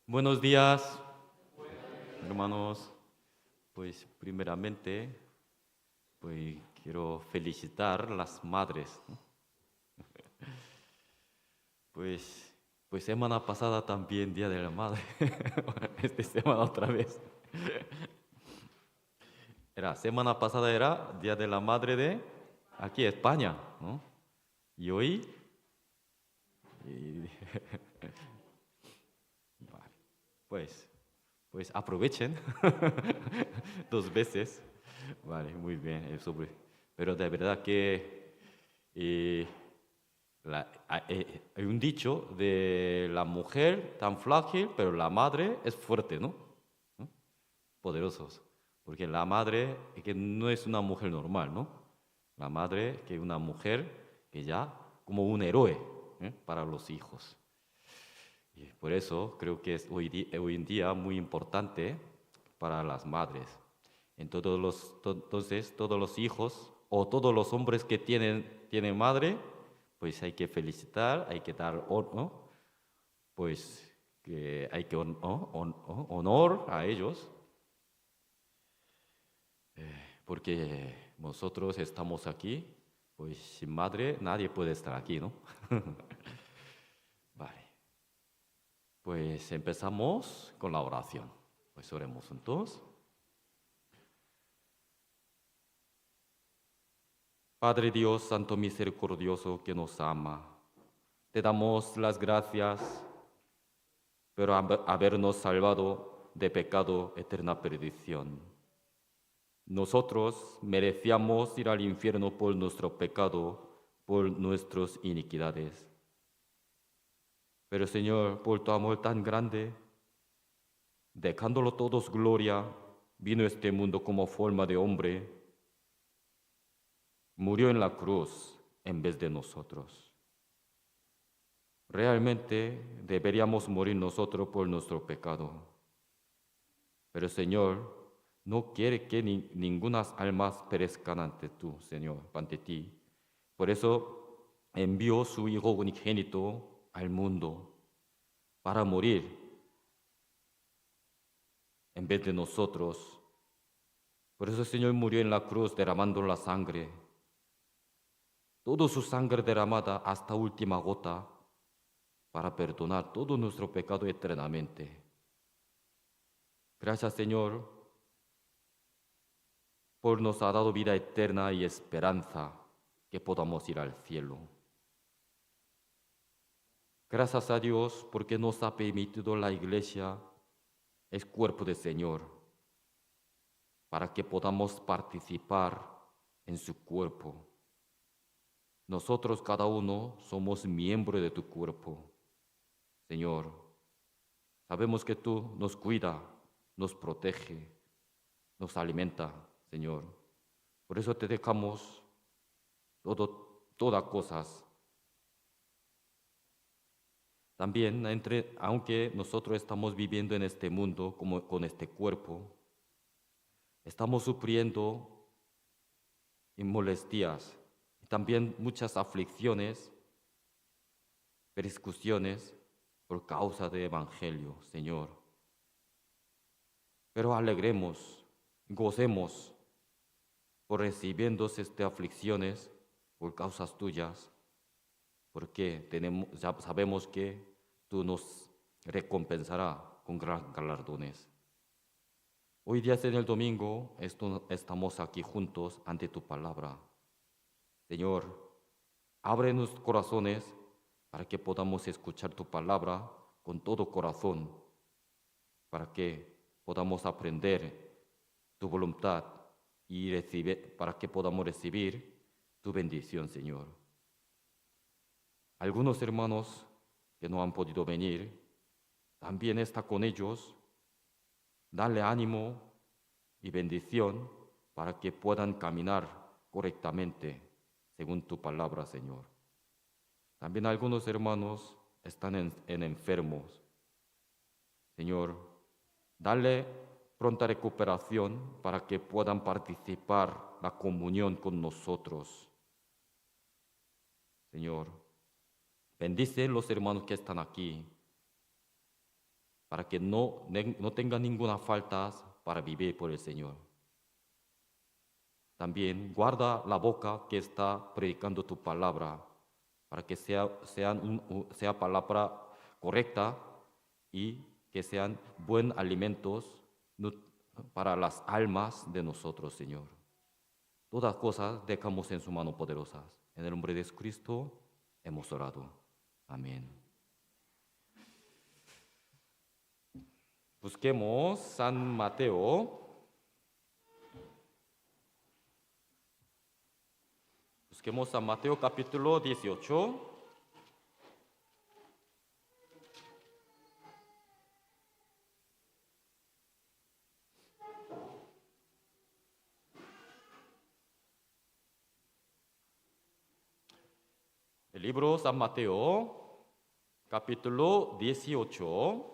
Buenos días, hermanos. Pues primeramente, pues quiero felicitar a las madres, ¿no? Pues, pues semana pasada también Día de la Madre. Esta semana otra vez. Semana pasada era Día de la Madre de aquí, España, ¿no? Y hoy, y- vale, pues, pues aprovechen dos veces. Vale, muy bien. Pero de verdad que eh, hay un dicho de la mujer tan frágil, pero la madre es fuerte, ¿no? ¿No? Poderosos. Porque la madre es que no es una mujer normal, ¿no? La madre que es una mujer que ya como un héroe, para los hijos. Y por eso creo que es hoy en día muy importante para las madres. Entonces, todos los hijos o todos los hombres que tienen madre, pues hay que felicitar, hay que dar honor, pues que hay que honor a ellos, porque nosotros estamos aquí, pues sin madre nadie puede estar aquí, ¿no? Vale, pues empezamos con la oración. Pues oremos juntos. Padre Dios, Santo Misericordioso que nos ama, te damos las gracias por habernos salvado de pecado, eterna perdición. Nosotros merecíamos ir al infierno por nuestro pecado, por nuestras iniquidades. Pero Señor, por tu amor tan grande, dejándolo todos gloria, vino a este mundo como forma de hombre, murió en la cruz en vez de nosotros. Realmente deberíamos morir nosotros por nuestro pecado. Pero Señor, no quiere que ninguna alma perezcan ante tú, Señor, ante ti. Por eso envió su Hijo unigénito al mundo para morir en vez de nosotros. Por eso el Señor murió en la cruz derramando la sangre. Toda su sangre derramada hasta última gota para perdonar todo nuestro pecado eternamente. Gracias, Señor, por nos ha dado vida eterna y esperanza que podamos ir al cielo. Gracias a Dios porque nos ha permitido la iglesia, el cuerpo del Señor, para que podamos participar en su cuerpo. Nosotros cada uno somos miembro de tu cuerpo. Señor, sabemos que tú nos cuida, nos protege, nos alimenta, Señor. Por eso te dejamos todas cosas. También, aunque nosotros estamos viviendo en este mundo como con este cuerpo, estamos sufriendo molestias y también muchas aflicciones, persecuciones por causa del Evangelio, Señor. Pero alegremos, gocemos por recibiendo estas aflicciones por causas tuyas, porque ya sabemos que tú nos recompensarás con gran galardones. Hoy día en el domingo estamos aquí juntos ante tu palabra. Señor, abre nuestros corazones para que podamos escuchar tu palabra con todo corazón, para que podamos aprender tu voluntad y para que podamos recibir tu bendición, Señor. Algunos hermanos que no han podido venir, también está con ellos. Dale ánimo y bendición para que puedan caminar correctamente según tu palabra, Señor. También algunos hermanos están en enfermos. Señor, dale pronta recuperación para que puedan participar la comunión con nosotros. Señor, bendice los hermanos que están aquí. para que no tenga ninguna falta para vivir por el Señor. También guarda la boca que está predicando tu palabra, para que sea palabra correcta y que sean buen alimentos para las almas de nosotros, Señor. Todas cosas dejamos en su mano poderosas. En el nombre de Jesucristo hemos orado. Amén. Busquemos San Mateo. Busquemos San Mateo capítulo 18. El libro San Mateo, capítulo 18,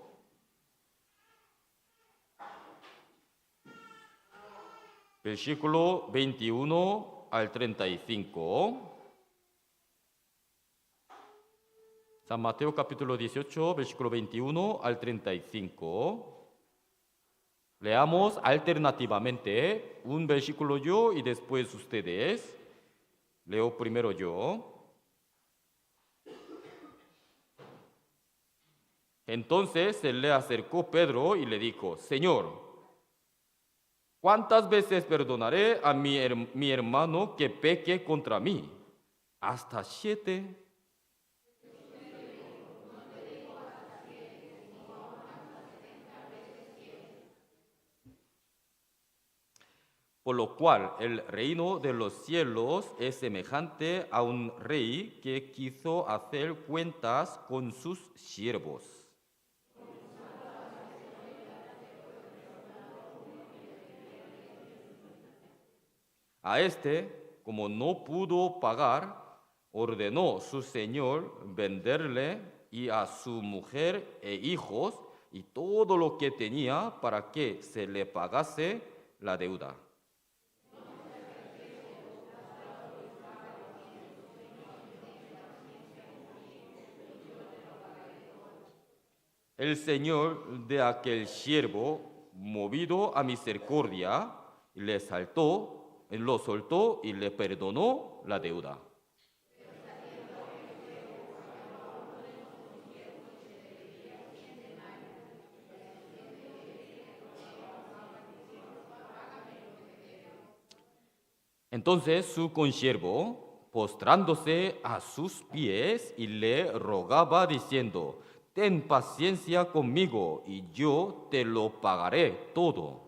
versículo 21 al 35. San Mateo, capítulo 18, versículo 21 al 35. Leamos alternativamente un versículo yo y después ustedes. Leo primero yo. Entonces se le acercó Pedro y le dijo: Señor, ¿cuántas veces perdonaré a mi hermano que peque contra mí? ¿Hasta 7? Por lo cual el reino de los cielos es semejante a un rey que quiso hacer cuentas con sus siervos. A este, como no pudo pagar, ordenó su señor venderle y a su mujer e hijos y todo lo que tenía para que se le pagase la deuda. El señor de aquel siervo, movido a misericordia, lo soltó y le perdonó la deuda. Entonces su consiervo, postrándose a sus pies, y le rogaba diciendo: Ten paciencia conmigo y yo te lo pagaré todo.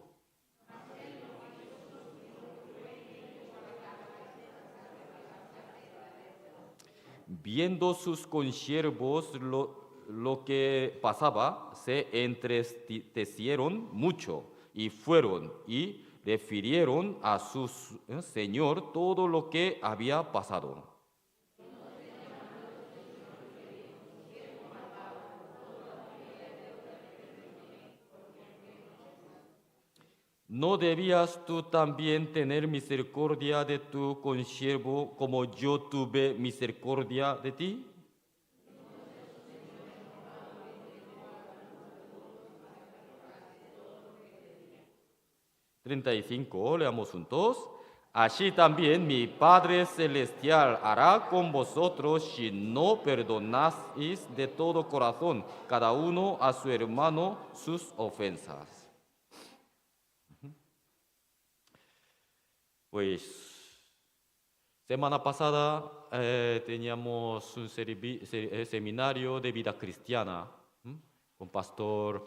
Viendo sus consiervos lo que pasaba, se entristecieron mucho y fueron y refirieron a su señor todo lo que había pasado. ¿No debías tú también tener misericordia de tu consiervo como yo tuve misericordia de ti? 35, leamos juntos. Así también mi Padre Celestial hará con vosotros si no perdonáis de todo corazón cada uno a su hermano sus ofensas. Pues semana pasada teníamos un seminario de vida cristiana con Pastor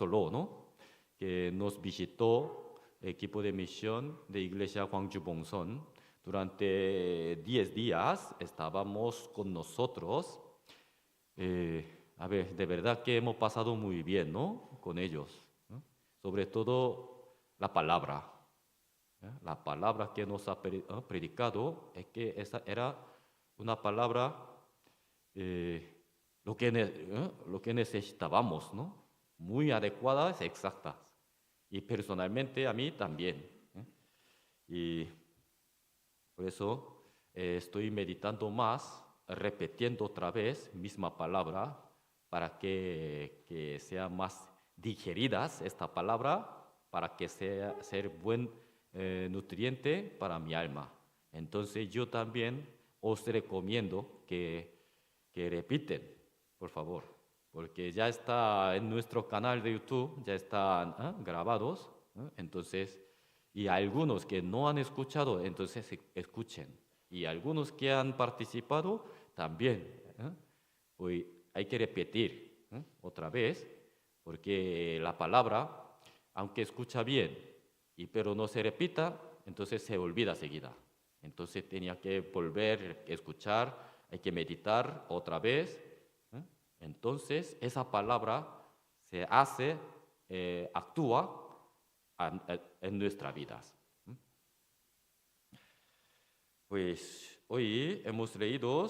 Lo, ¿no? Que nos visitó equipo de misión de Iglesia Gwangju Bongson. Durante 10 días estábamos con nosotros. De verdad que hemos pasado muy bien, ¿no? Con ellos, ¿no? Sobre todo la palabra. La palabra que nos ha predicado es que esa era una palabra lo que necesitábamos, ¿no? Muy adecuadas, exactas. Y personalmente a mí también. Y por eso estoy meditando más, repitiendo otra vez misma palabra para que sean más digeridas esta palabra, para que sea ser buen nutriente para mi alma. Entonces yo también os recomiendo que repiten, por favor, porque ya está en nuestro canal de YouTube, ya están grabados, entonces, y algunos que no han escuchado, entonces escuchen, y algunos que han participado también, pues hay que repetir otra vez, porque la palabra, aunque escucha bien, pero no se repita, entonces se olvida seguida. Entonces tenía que volver a escuchar, hay que meditar otra vez. Entonces esa palabra se hace, actúa en nuestras vidas. Pues hoy hemos leído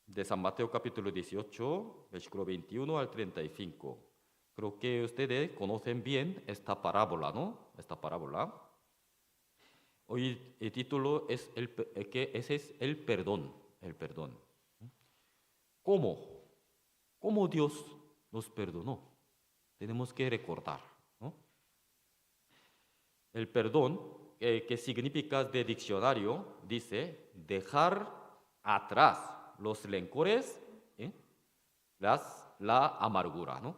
de San Mateo capítulo 18, versículo 21 al 35. Creo que ustedes conocen bien esta parábola, ¿no? Esta parábola. Hoy el título es que ese es el perdón, el perdón. ¿Cómo? ¿Cómo Dios nos perdonó? Tenemos que recordar, ¿no? El perdón, que significa de diccionario, dice dejar atrás los rencores, la amargura, ¿no?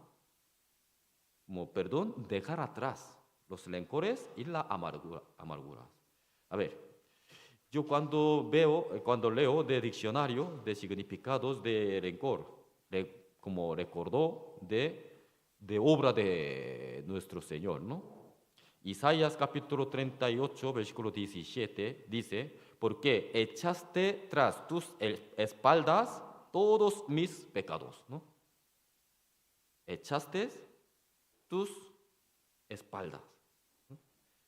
Como perdón, dejar atrás los rencores y la amargura. A ver, yo cuando leo de diccionario de significados de rencor, como recordó de obra de nuestro Señor, ¿no? Isaías capítulo 38, versículo 17 dice, porque echaste tras tus espaldas todos mis pecados, ¿no? Echaste tus espaldas.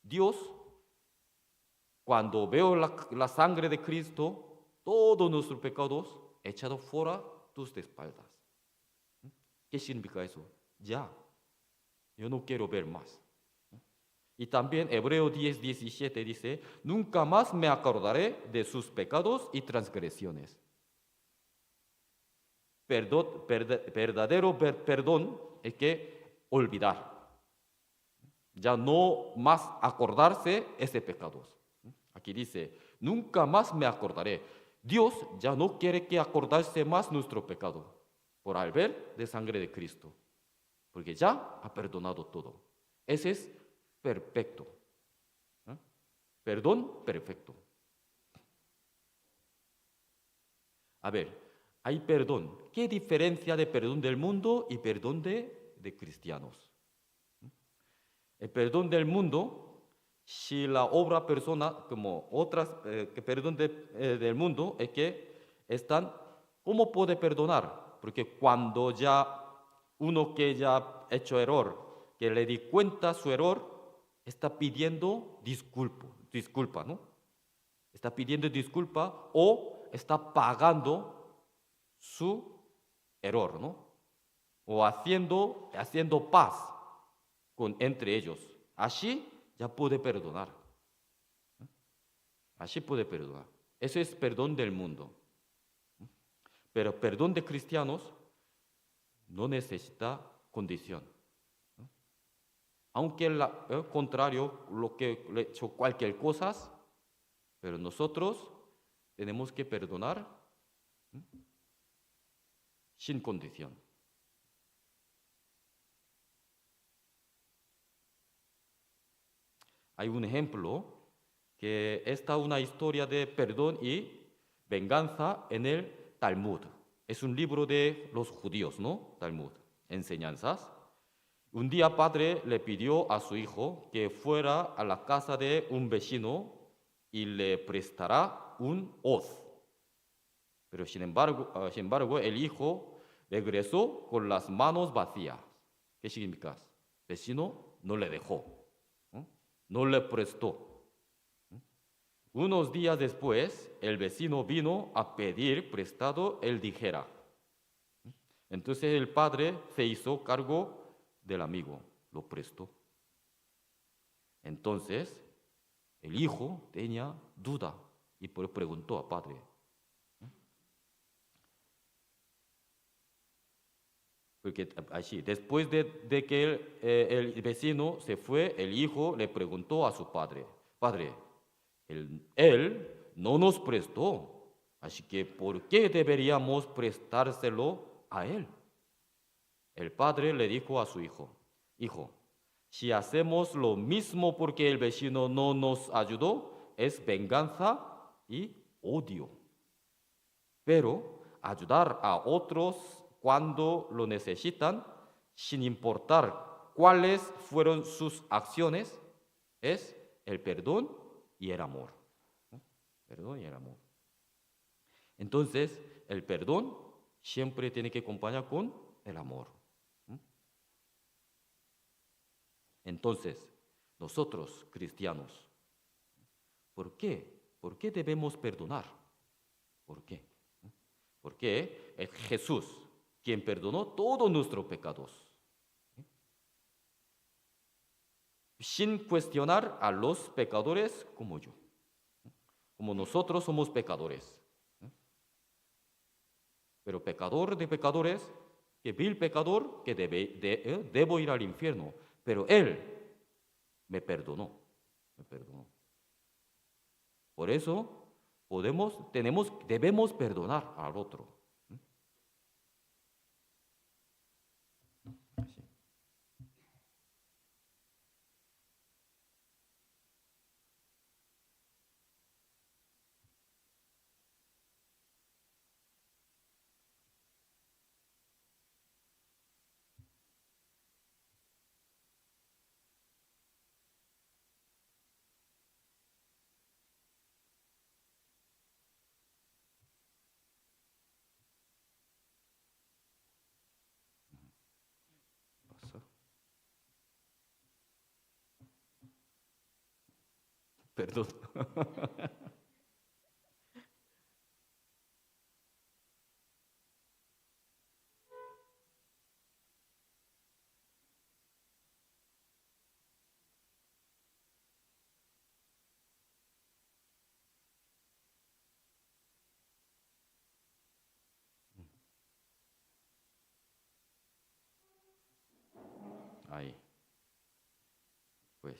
Dios, cuando veo la sangre de Cristo, todos nuestros pecados echados fuera tus espaldas. ¿Qué significa eso? Ya, yo no quiero ver más. Y también Hebreo 10, 17 dice, nunca más me acordaré de sus pecados y transgresiones. Verdadero perdón es que olvidar. Ya no más acordarse ese pecados. Aquí dice, nunca más me acordaré. Dios ya no quiere que acordarse más nuestro pecado por al ver de sangre de Cristo, porque ya ha perdonado todo. Ese es perfecto. Perdón perfecto. A ver, hay perdón. ¿Qué diferencia de perdón del mundo y perdón de cristianos? El perdón del mundo, si la obra persona, como otras, que perdón del mundo, es que están, ¿cómo puede perdonar? Porque cuando ya uno que ya ha hecho error, que le di cuenta su error, está pidiendo disculpa, ¿no? Está pidiendo disculpa o está pagando su error, ¿no? O haciendo paz entre ellos. Así ya puede perdonar. Así puede perdonar. Eso es perdón del mundo. Pero perdón de cristianos no necesita condición. Aunque al contrario, lo que le hecho cualquier cosa, pero nosotros tenemos que perdonar sin condición. Hay un ejemplo que está una historia de perdón y venganza en el Talmud. Es un libro de los judíos, ¿no? Talmud, enseñanzas. Un día padre le pidió a su hijo que fuera a la casa de un vecino y le prestará un hoz. Pero sin embargo, el hijo regresó con las manos vacías. ¿Qué significa? El vecino no le dejó, no le prestó. Unos días después, el vecino vino a pedir prestado el dijera. Entonces el padre se hizo cargo del amigo, lo prestó. Entonces, el hijo tenía duda y preguntó al padre, Porque así, después de que el vecino se fue, el hijo le preguntó a su padre, padre, él no nos prestó, así que ¿por qué deberíamos prestárselo a él? El padre le dijo a su hijo, hijo, si hacemos lo mismo porque el vecino no nos ayudó, es venganza y odio. Pero ayudar a otros cuando lo necesitan, sin importar cuáles fueron sus acciones, es el perdón y el amor. ¿No? Perdón y el amor. Entonces, el perdón siempre tiene que acompañar con el amor. Entonces, nosotros, cristianos, ¿por qué? ¿Por qué debemos perdonar? ¿Por qué? Porque es Jesús quien perdonó todos nuestros pecados, sin cuestionar a los pecadores como yo, como nosotros somos pecadores. Pero pecador de pecadores, que vil pecador, que debo ir al infierno. Pero Él me perdonó, me perdonó. Por eso debemos perdonar al otro. Así. Pasa. Perdón. Ahí, pues.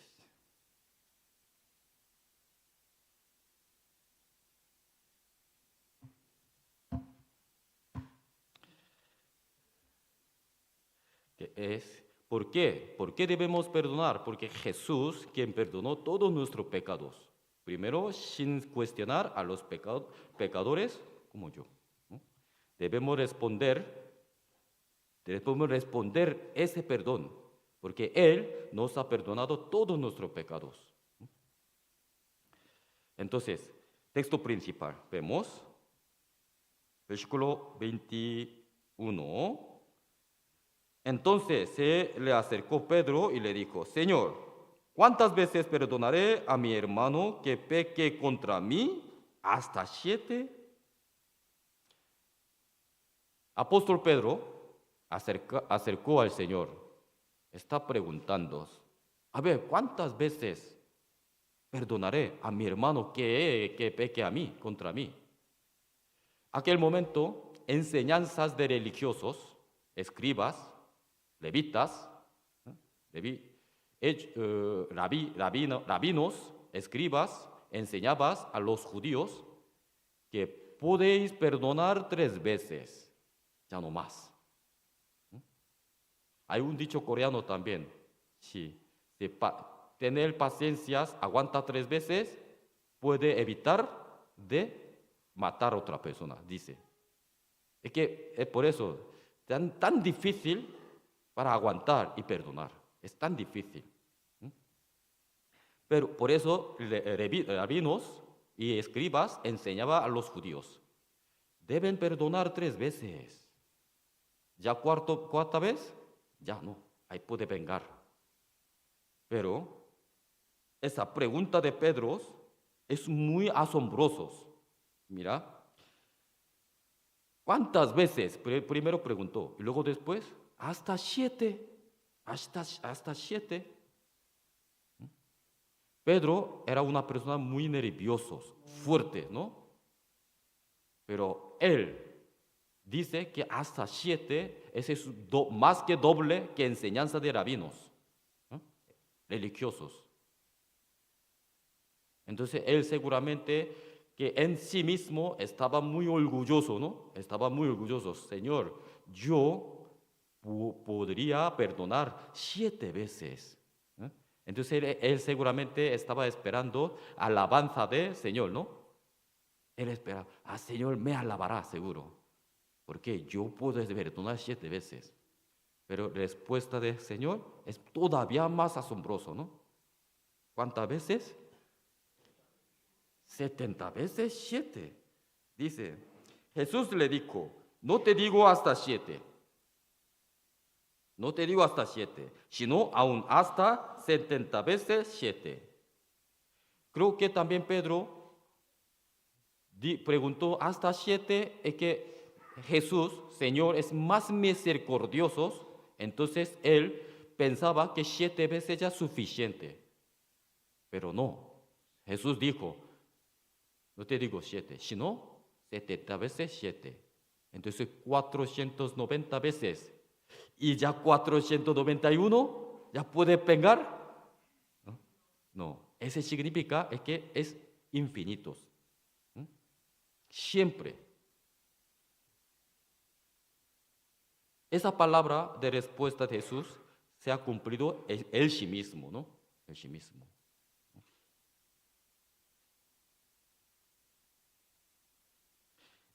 ¿Por qué? ¿Por qué debemos perdonar? Porque Jesús, quien perdonó todos nuestros pecados. Primero, sin cuestionar a los pecadores como yo. ¿No? Debemos responder ese perdón, porque Él nos ha perdonado todos nuestros pecados. Entonces, texto principal, vemos, versículo 21. Entonces se le acercó Pedro y le dijo, Señor, ¿cuántas veces perdonaré a mi hermano que peque contra mí? ¿Hasta 7? Apóstol Pedro acercó al Señor. Está preguntando, a ver, ¿cuántas veces perdonaré a mi hermano que peque a mí, contra mí? Aquel momento, enseñanzas de religiosos, escribas, levitas, rabinos, escribas, enseñabas a los judíos que podéis perdonar 3 veces, ya no más. Hay un dicho coreano también, si tener paciencia, aguanta 3 veces, puede evitar de matar a otra persona, dice. Es que es por eso tan difícil para aguantar y perdonar. Es tan difícil. Pero por eso rabinos y escribas enseñaban a los judíos. Deben perdonar 3 veces. ¿Ya cuarta vez? Ya no. Ahí puede vengar. Pero esa pregunta de Pedro es muy asombrosa. Mira. ¿Cuántas veces? Primero preguntó y luego después, hasta 7. Hasta 7. Pedro era una persona muy nerviosa, fuerte, ¿no? Pero él dice que hasta 7 ese es más que doble que enseñanza de rabinos, ¿no? Religiosos. Entonces él seguramente que en sí mismo estaba muy orgulloso, ¿no? Estaba muy orgulloso. Señor, yo podría perdonar 7 veces. ¿Eh? Entonces él seguramente estaba esperando alabanza de Señor, ¿no? Él espera, Señor me alabará seguro, porque yo puedo perdonar 7 veces. Pero la respuesta del Señor es todavía más asombroso, ¿no? ¿Cuántas veces? 70 veces 7. Dice, Jesús le dijo, no te digo hasta 7. No te digo hasta 7, sino aún hasta 70 veces 7. Creo que también Pedro preguntó hasta 7, es que Jesús, Señor, es más misericordioso, entonces él pensaba que 7 veces ya es suficiente. Pero no, Jesús dijo, no te digo 7, sino 70 veces 7. Entonces 490 veces. Y ya 491 ya puede pegar. No, no. Ese significa es que es infinitos. Siempre. Esa palabra de respuesta de Jesús se ha cumplido él sí mismo, ¿no? Él sí mismo.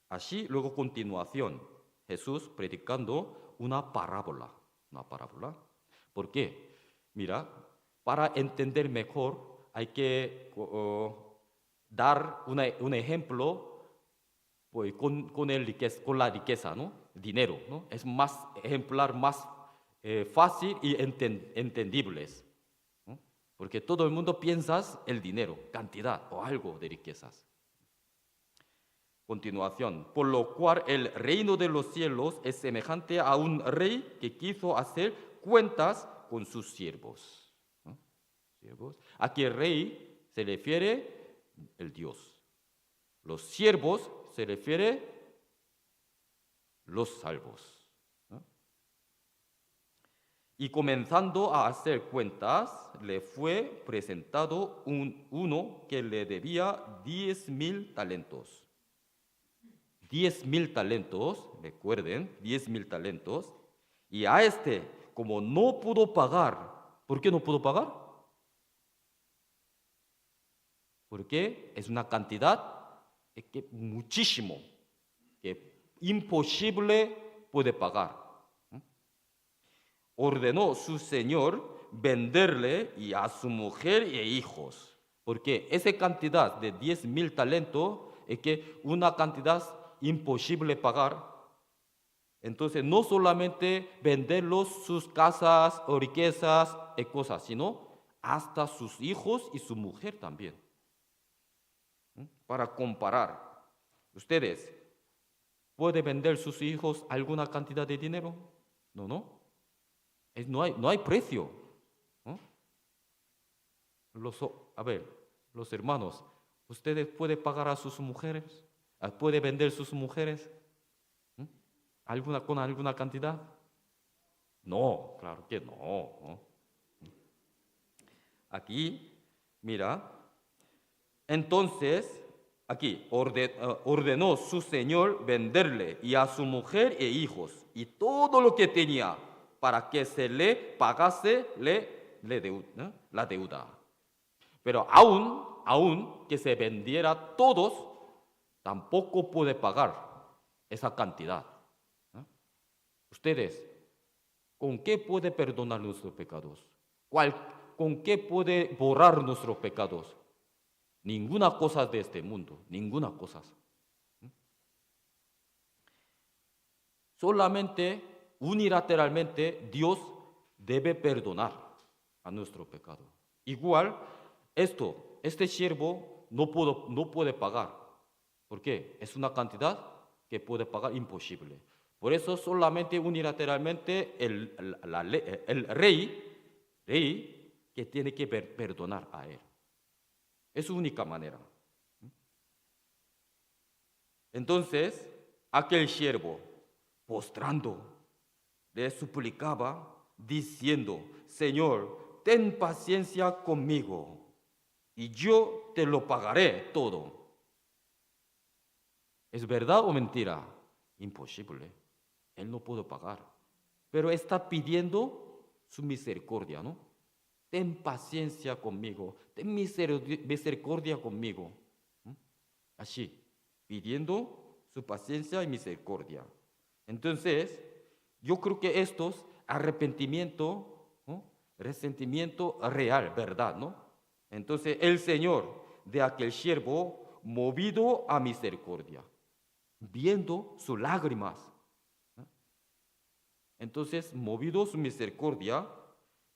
Así, luego continuación, Jesús predicando una parábola. ¿Por qué? Mira, para entender mejor hay que dar un ejemplo pues, con la riqueza, ¿no? Dinero, ¿no? Es más ejemplar, más fácil y entendibles, ¿no? Porque todo el mundo piensa el dinero, cantidad o algo de riquezas. Continuación, por lo cual el reino de los cielos es semejante a un rey que quiso hacer cuentas con sus siervos. ¿No? ¿Siervos? Aquí el rey se refiere el Dios. Los siervos se refiere los salvos. ¿No? Y comenzando a hacer cuentas, le fue presentado uno que le debía 10,000 talentos. 10,000 talentos, recuerden, 10,000 talentos, y a este, como no pudo pagar, ¿por qué no pudo pagar? Porque es una cantidad que muchísimo, que imposible puede pagar. Ordenó su señor venderle y a su mujer e hijos, porque esa cantidad de 10,000 talentos es que una cantidad imposible pagar. Entonces, no solamente venderlos sus casas o riquezas y cosas, sino hasta sus hijos y su mujer también. Para comparar, ¿ustedes pueden vender sus hijos alguna cantidad de dinero? No. No hay precio. ¿No? Los hermanos, ¿ustedes pueden pagar a sus mujeres? ¿Puede vender sus mujeres? ¿Con alguna cantidad? No, claro que no. Aquí, mira, entonces, aquí ordenó su señor venderle y a su mujer e hijos y todo lo que tenía para que se le pagase la deuda. Pero aún que se vendiera todos, tampoco puede pagar esa cantidad. ¿No? Ustedes, ¿con qué puede perdonar nuestros pecados? ¿Con qué puede borrar nuestros pecados? Ninguna cosa de este mundo, ninguna cosa. Solamente, unilateralmente, Dios debe perdonar a nuestro pecado. Igual, este siervo no puede pagar. ¿Por qué? Es una cantidad que puede pagar imposible. Por eso solamente unilateralmente el rey que tiene que perdonar a él. Es su única manera. Entonces, aquel siervo, postrando, le suplicaba diciendo, Señor, ten paciencia conmigo y yo te lo pagaré todo. ¿Es verdad o mentira? Imposible. Él no puede pagar. Pero está pidiendo su misericordia, ¿no? Ten paciencia conmigo, ten misericordia conmigo. ¿Mm? Así, pidiendo su paciencia y misericordia. Entonces, yo creo que esto es arrepentimiento, ¿no? Resentimiento real, ¿verdad? ¿No? Entonces, el Señor de aquel siervo, movido a misericordia, viendo sus lágrimas. Entonces, movido a su misericordia,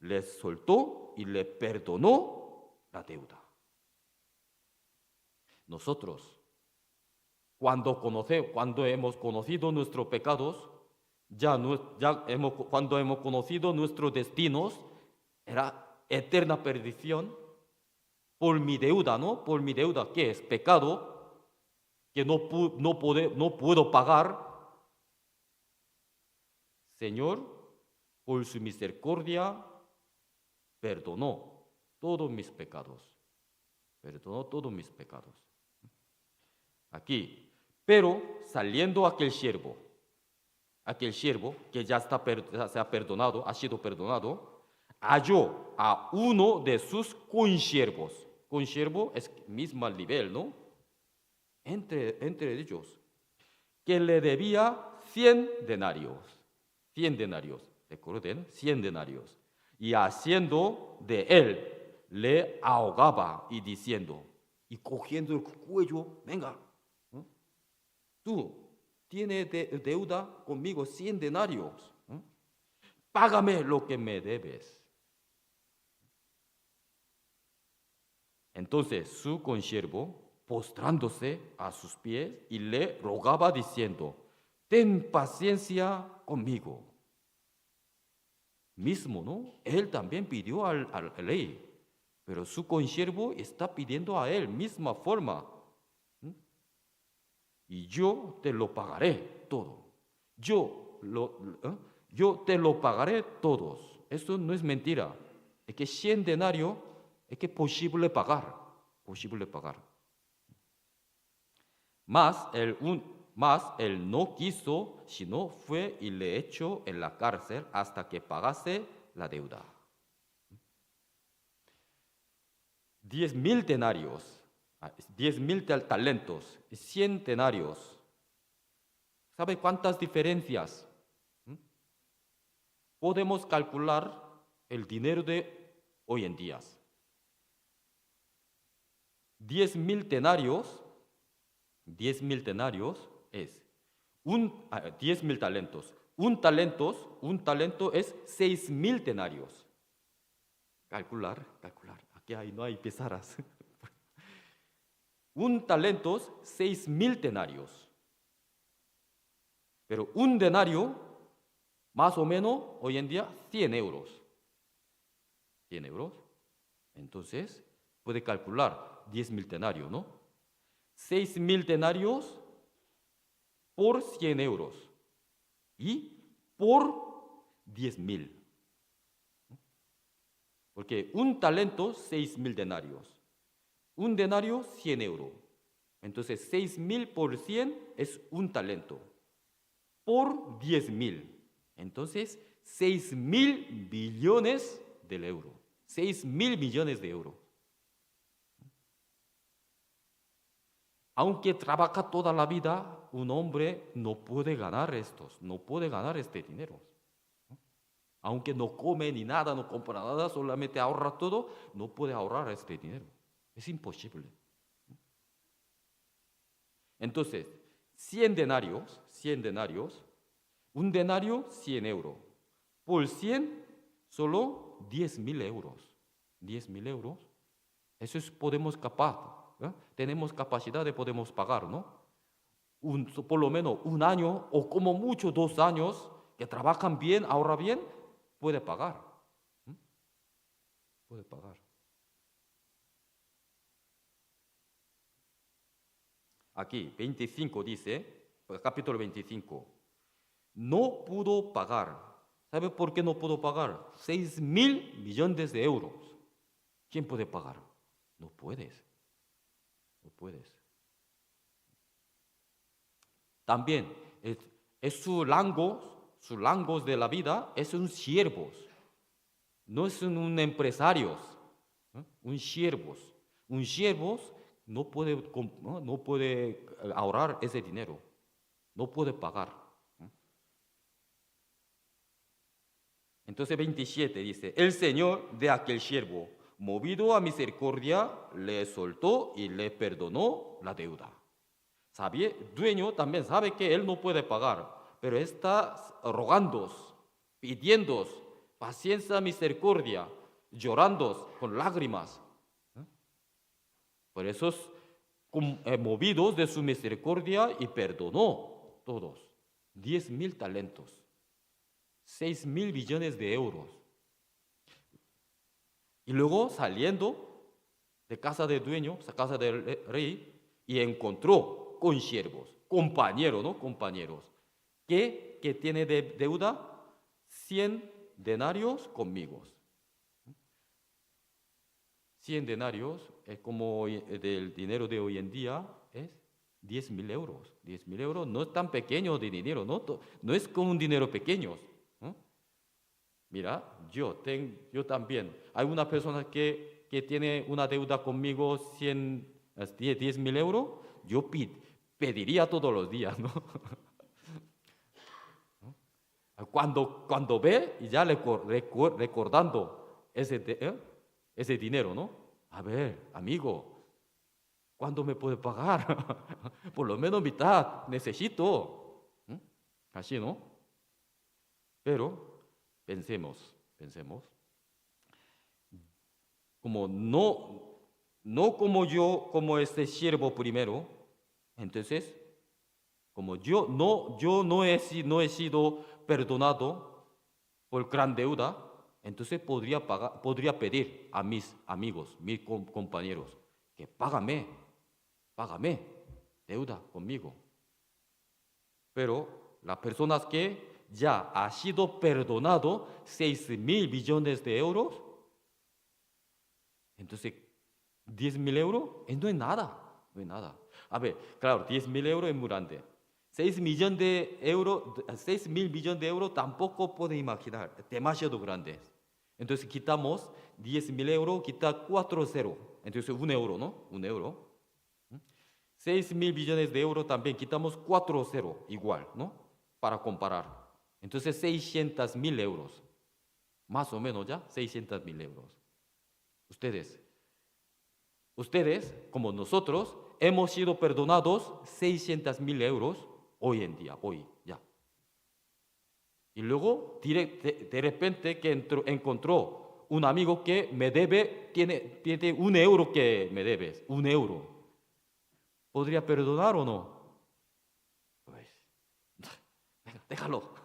le soltó y le perdonó la deuda. Nosotros, cuando hemos conocido nuestros pecados, cuando hemos conocido nuestros destinos, era eterna perdición por mi deuda, ¿no? Por mi deuda, que es pecado, que no puedo pagar. Señor, por su misericordia, perdonó todos mis pecados. Perdonó todos mis pecados. Aquí, pero saliendo aquel siervo que ya se ha perdonado, ha sido perdonado, halló a uno de sus consiervos. Consiervo es mismo nivel, ¿no? Entre ellos, que le debía 100 denarios. 100 denarios, recuerden, 100 denarios. Y haciendo de él, le ahogaba y diciendo, y cogiendo el cuello, venga, ¿no? Tú tienes deuda conmigo 100 denarios, ¿no? Págame lo que me debes. Entonces su consiervo, postrándose a sus pies, y le rogaba diciendo, ten paciencia conmigo. Mismo, ¿no? Él también pidió al rey, pero su consiervo está pidiendo a él, misma forma. Y yo te lo pagaré todo. Yo te lo pagaré todos. Esto no es mentira. Es que 100 denarios es que posible pagar. Posible pagar. Mas él no quiso, sino fue y le echó en la cárcel hasta que pagase la deuda. 10,000 denarios, 10,000 talentos, 100 denarios. ¿Sabe cuántas diferencias? Podemos calcular el dinero de hoy en día. 10,000 denarios. 10,000 denarios es 10,000 talentos. Un talento es 6,000 denarios. Calcular. Aquí no hay pesaras. Un talento es 6,000 denarios. Pero un denario, más o menos, hoy en día, 100 euros. 100 euros. Entonces, puede calcular 10,000 denarios, ¿no? 6,000 denarios por 100 euros y por 10,000. Porque un talento, 6,000 denarios. Un denario, 100 euros. Entonces, 6,000 por 100 es un talento. Por 10,000. Entonces, 6,000 billones de euros. 6,000 millones de euros. Aunque trabaja toda la vida, un hombre no puede ganar este dinero. Aunque no come ni nada, no compra nada, solamente ahorra todo, no puede ahorrar este dinero. Es imposible. Entonces, 100 denarios, un denario, 100 euros. Por 100, solo 10,000 euros. 10,000 euros. Eso es, podemos tenemos capacidad de podemos pagar, ¿no? Por lo menos un año o como mucho 2 años que trabajan bien, ahorran bien, puede pagar. Puede pagar. Aquí, 25 dice, capítulo 25, no pudo pagar ¿Sabe por qué no puedo pagar? 6.000 millones de euros. ¿Quién puede pagar? No puedes. No puedes. También es su rangos de la vida es un siervos. No es un empresario, un siervos. Un siervos no puede ahorrar ese dinero, no puede pagar. Entonces 27 dice, el Señor de aquel siervo, movido a misericordia, le soltó y le perdonó la deuda. Dueño también sabe que él no puede pagar, pero está rogando, pidiendo paciencia, misericordia, llorando con lágrimas. Por eso movidos de su misericordia y perdonó todos. 10.000 talentos, 6.000 millones de euros. Y luego saliendo de casa del dueño, casa del rey, y encontró con siervos, compañeros, ¿no? Compañeros, que tiene deuda 100 denarios conmigo. 100 denarios es como del dinero de hoy en día, es 10.000 euros. 10.000 euros no es tan pequeño de dinero, no es como un dinero pequeño. Mira, yo también. Hay una persona que tiene una deuda conmigo 10.000 euros, yo pediría todos los días, ¿no? Cuando ve, y ya recordando ese dinero, ¿no? A ver, amigo, ¿cuándo me puede pagar? Por lo menos mitad, necesito. Así, ¿no? Pero pensemos. Como no como yo, como este siervo primero, entonces, como yo no he sido perdonado por gran deuda, entonces podría pedir a mis amigos, mis compañeros, que págame deuda conmigo. Pero las personas que ya ha sido perdonado 6.000 millones de euros, entonces 10.000 euros no es nada. A ver, claro, 10.000 euros es muy grande. 6.000 millones de euros tampoco puede imaginar, demasiado grandes. Entonces quitamos 10.000 euros, quita 4 ceros. Entonces 1 euro, ¿no? 1 euro. 6.000 millones de euros también quitamos 4 ceros, igual, ¿no? Para comparar. Entonces 600.000 euros. Más o menos ya, 600.000 euros. Ustedes, como nosotros, hemos sido perdonados 600.000 euros hoy en día, hoy, ya. Y luego, de repente, que encontró un amigo que me debe, tiene 1 euro que me debes, 1 euro. ¿Podría perdonar o no? Pues, déjalo.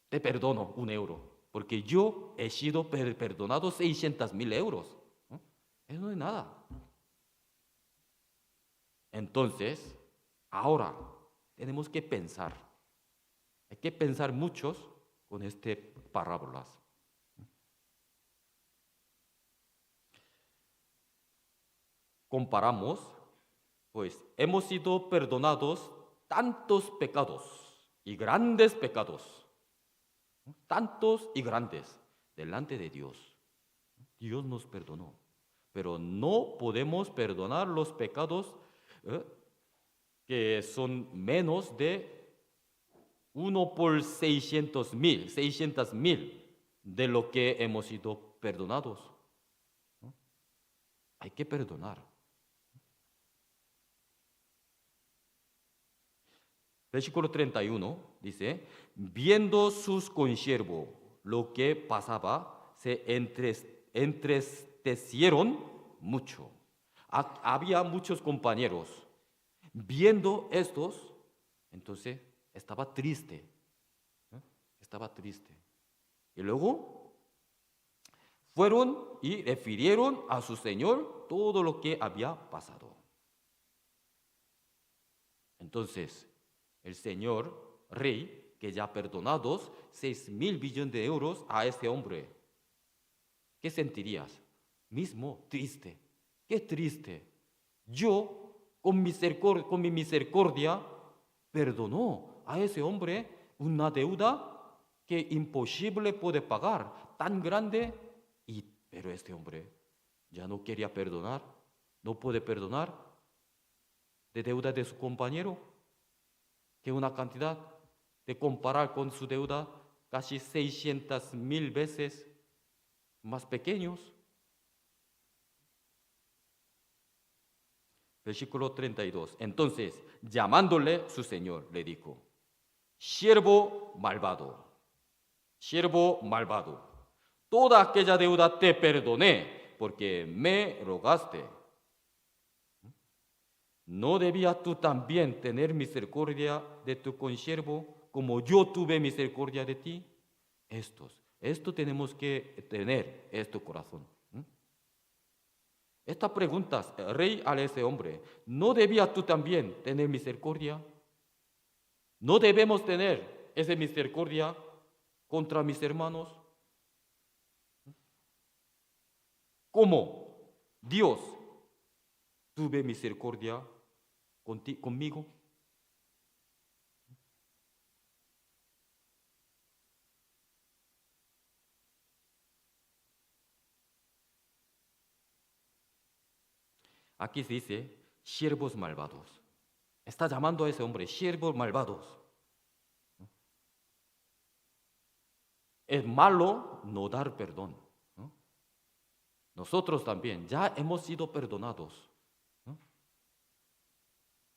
Te perdono 1 euro. Porque yo he sido perdonado 600.000 euros. Eso no es nada. Entonces, ahora tenemos que pensar. Hay que pensar muchos con estas parábolas. Comparamos, pues hemos sido perdonados tantos pecados y grandes pecados. Tantos y grandes delante de Dios. Dios nos perdonó, pero no podemos perdonar los pecados que son menos de 1 por 600.000 de lo que hemos sido perdonados. Hay que perdonar. Versículo 31 dice, viendo sus consiervos lo que pasaba, se entristecieron mucho. Había muchos compañeros. Viendo estos, entonces estaba triste. Y luego fueron y refirieron a su señor todo lo que había pasado. Entonces, el señor rey que ya perdonados 6.000 billones de euros a este hombre. ¿Qué sentirías? Mismo triste. Qué triste. Yo, con mi misericordia, perdonó a ese hombre una deuda que imposible puede pagar, tan grande, pero este hombre ya no quería perdonar, no puede perdonar de deuda de su compañero, que una cantidad de comparar con su deuda casi 600.000 veces más pequeños. Versículo 32. Entonces, llamándole su señor, le dijo: siervo malvado, toda aquella deuda te perdoné porque me rogaste. ¿No debías tú también tener misericordia de tu consiervo como yo tuve misericordia de ti? Esto tenemos que tener, este corazón. Esta pregunta, el rey a ese hombre: ¿no debías tú también tener misericordia? ¿No debemos tener esa misericordia contra mis hermanos? ¿Cómo Dios tuve misericordia conmigo? Aquí se dice siervos malvados. Está llamando a ese hombre siervos malvados. Es malo no dar perdón, ¿no? Nosotros también ya hemos sido perdonados, ¿no?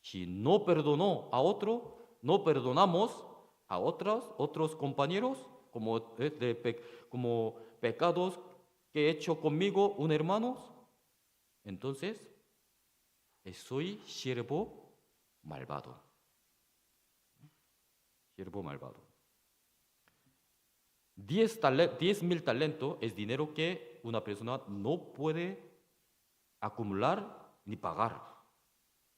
Si no perdonó a otro, no perdonamos a otros compañeros como pecados que he hecho conmigo un hermano, entonces soy siervo malvado. Siervo malvado. 10.000 talentos es dinero que una persona no puede acumular ni pagar,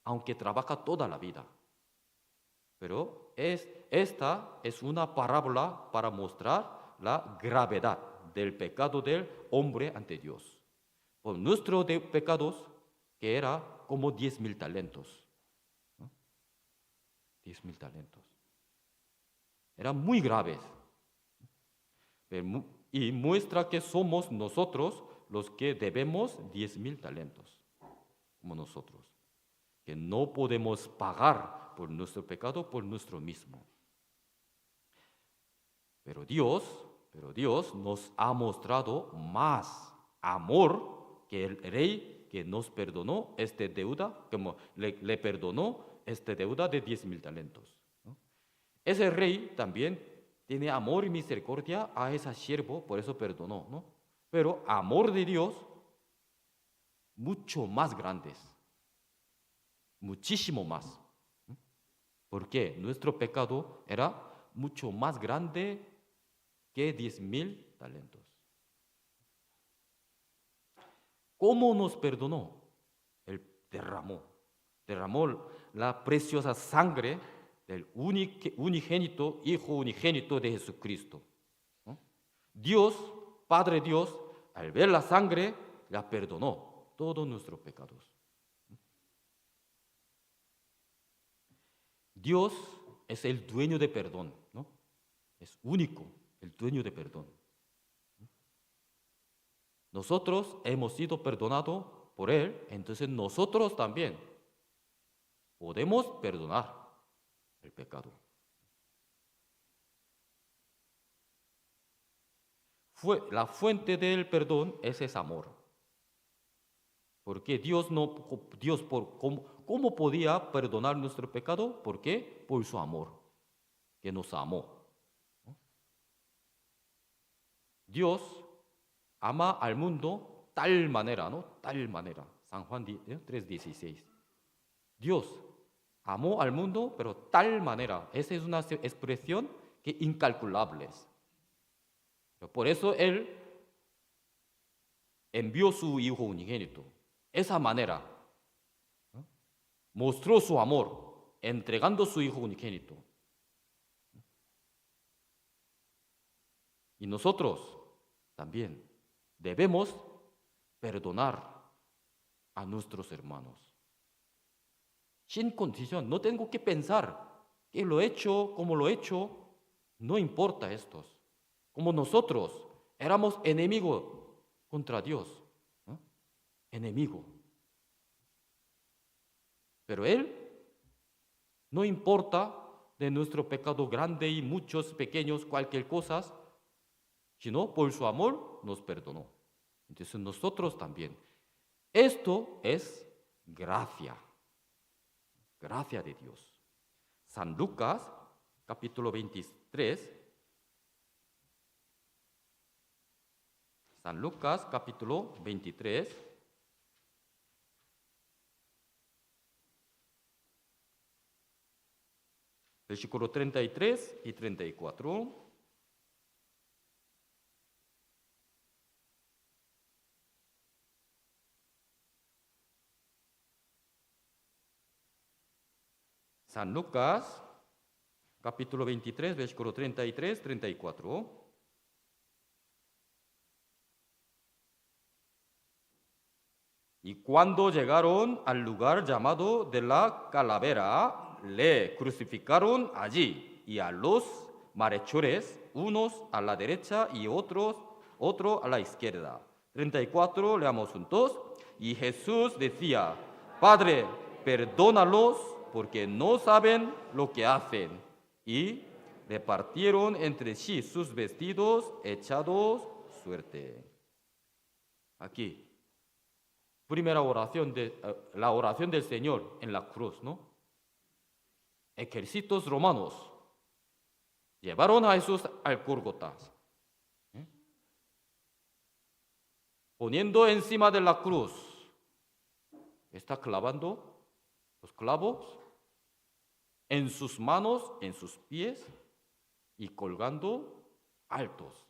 aunque trabaja toda la vida. Pero esta es una parábola para mostrar la gravedad del pecado del hombre ante Dios. Por nuestros pecados, que era como 10.000 talentos. ¿No? 10.000 talentos. Eran muy graves. Y muestra que somos nosotros los que debemos 10.000 talentos, como nosotros, que no podemos pagar por nuestro pecado por nuestro mismo. Pero Dios nos ha mostrado más amor que el rey que nos perdonó esta deuda, como le perdonó esta deuda de 10.000 talentos, ¿no? Ese rey también tiene amor y misericordia a ese siervo, por eso perdonó, ¿no? Pero amor de Dios mucho más grandes, muchísimo más. Porque nuestro pecado era mucho más grande que 10.000 talentos. ¿Cómo nos perdonó? Él derramó la preciosa sangre del unigénito, Hijo unigénito de Jesucristo, ¿no? Dios, Padre Dios, al ver la sangre, la perdonó todos nuestros pecados. Dios es el dueño de perdón, ¿no? Es único, el dueño de perdón. Nosotros hemos sido perdonados por Él, entonces nosotros también podemos perdonar el pecado. La fuente del perdón es ese amor. Porque ¿cómo podía perdonar nuestro pecado? ¿Por qué? Por su amor, que nos amó. Dios ama al mundo tal manera, ¿no? Tal manera. San Juan 3:16. Dios amó al mundo, pero tal manera. Esa es una expresión que es incalculable. Por eso Él envió su Hijo unigénito. Esa manera, ¿no? Mostró su amor entregando su Hijo unigénito. Y nosotros también debemos perdonar a nuestros hermanos. Sin condición, no tengo que pensar que lo he hecho, cómo lo he hecho, no importa estos. Como nosotros éramos enemigos contra Dios, ¿no? Enemigo. Pero Él no importa de nuestro pecado grande y muchos pequeños, cualquier cosa, sino por su amor nos perdonó. Entonces nosotros también. Esto es gracia, gracia de Dios. San Lucas, capítulo 23. San Lucas, capítulo 23. Versículo 33 y 34. San Lucas, capítulo 23, versículo 33, 34. Y cuando llegaron al lugar llamado de la calavera, le crucificaron allí y a los malhechores, unos a la derecha y otro a la izquierda. 34, leamos juntos. Y Jesús decía, Padre, perdónalos porque no saben lo que hacen. Y repartieron entre sí sus vestidos echados suerte. Aquí. Primera oración la oración del Señor en la cruz, ¿no? Ejércitos romanos llevaron a Jesús al Gólgota, ¿eh? Poniendo encima de la cruz, está clavando los clavos en sus manos, en sus pies y colgando altos.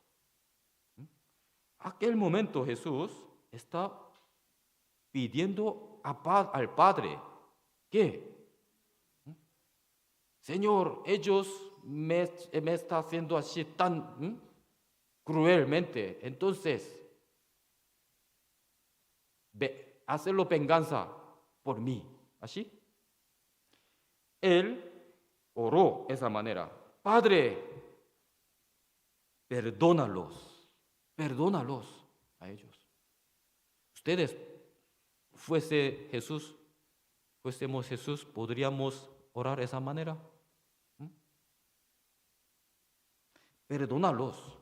Aquel momento Jesús está pidiendo al Padre que, Señor, ellos me están haciendo así tan cruelmente, entonces, hacerlo venganza por mí, ¿así? Él oró de esa manera, Padre, perdónalos a ellos. Ustedes fuésemos Jesús, ¿podríamos orar de esa manera? Perdónalos.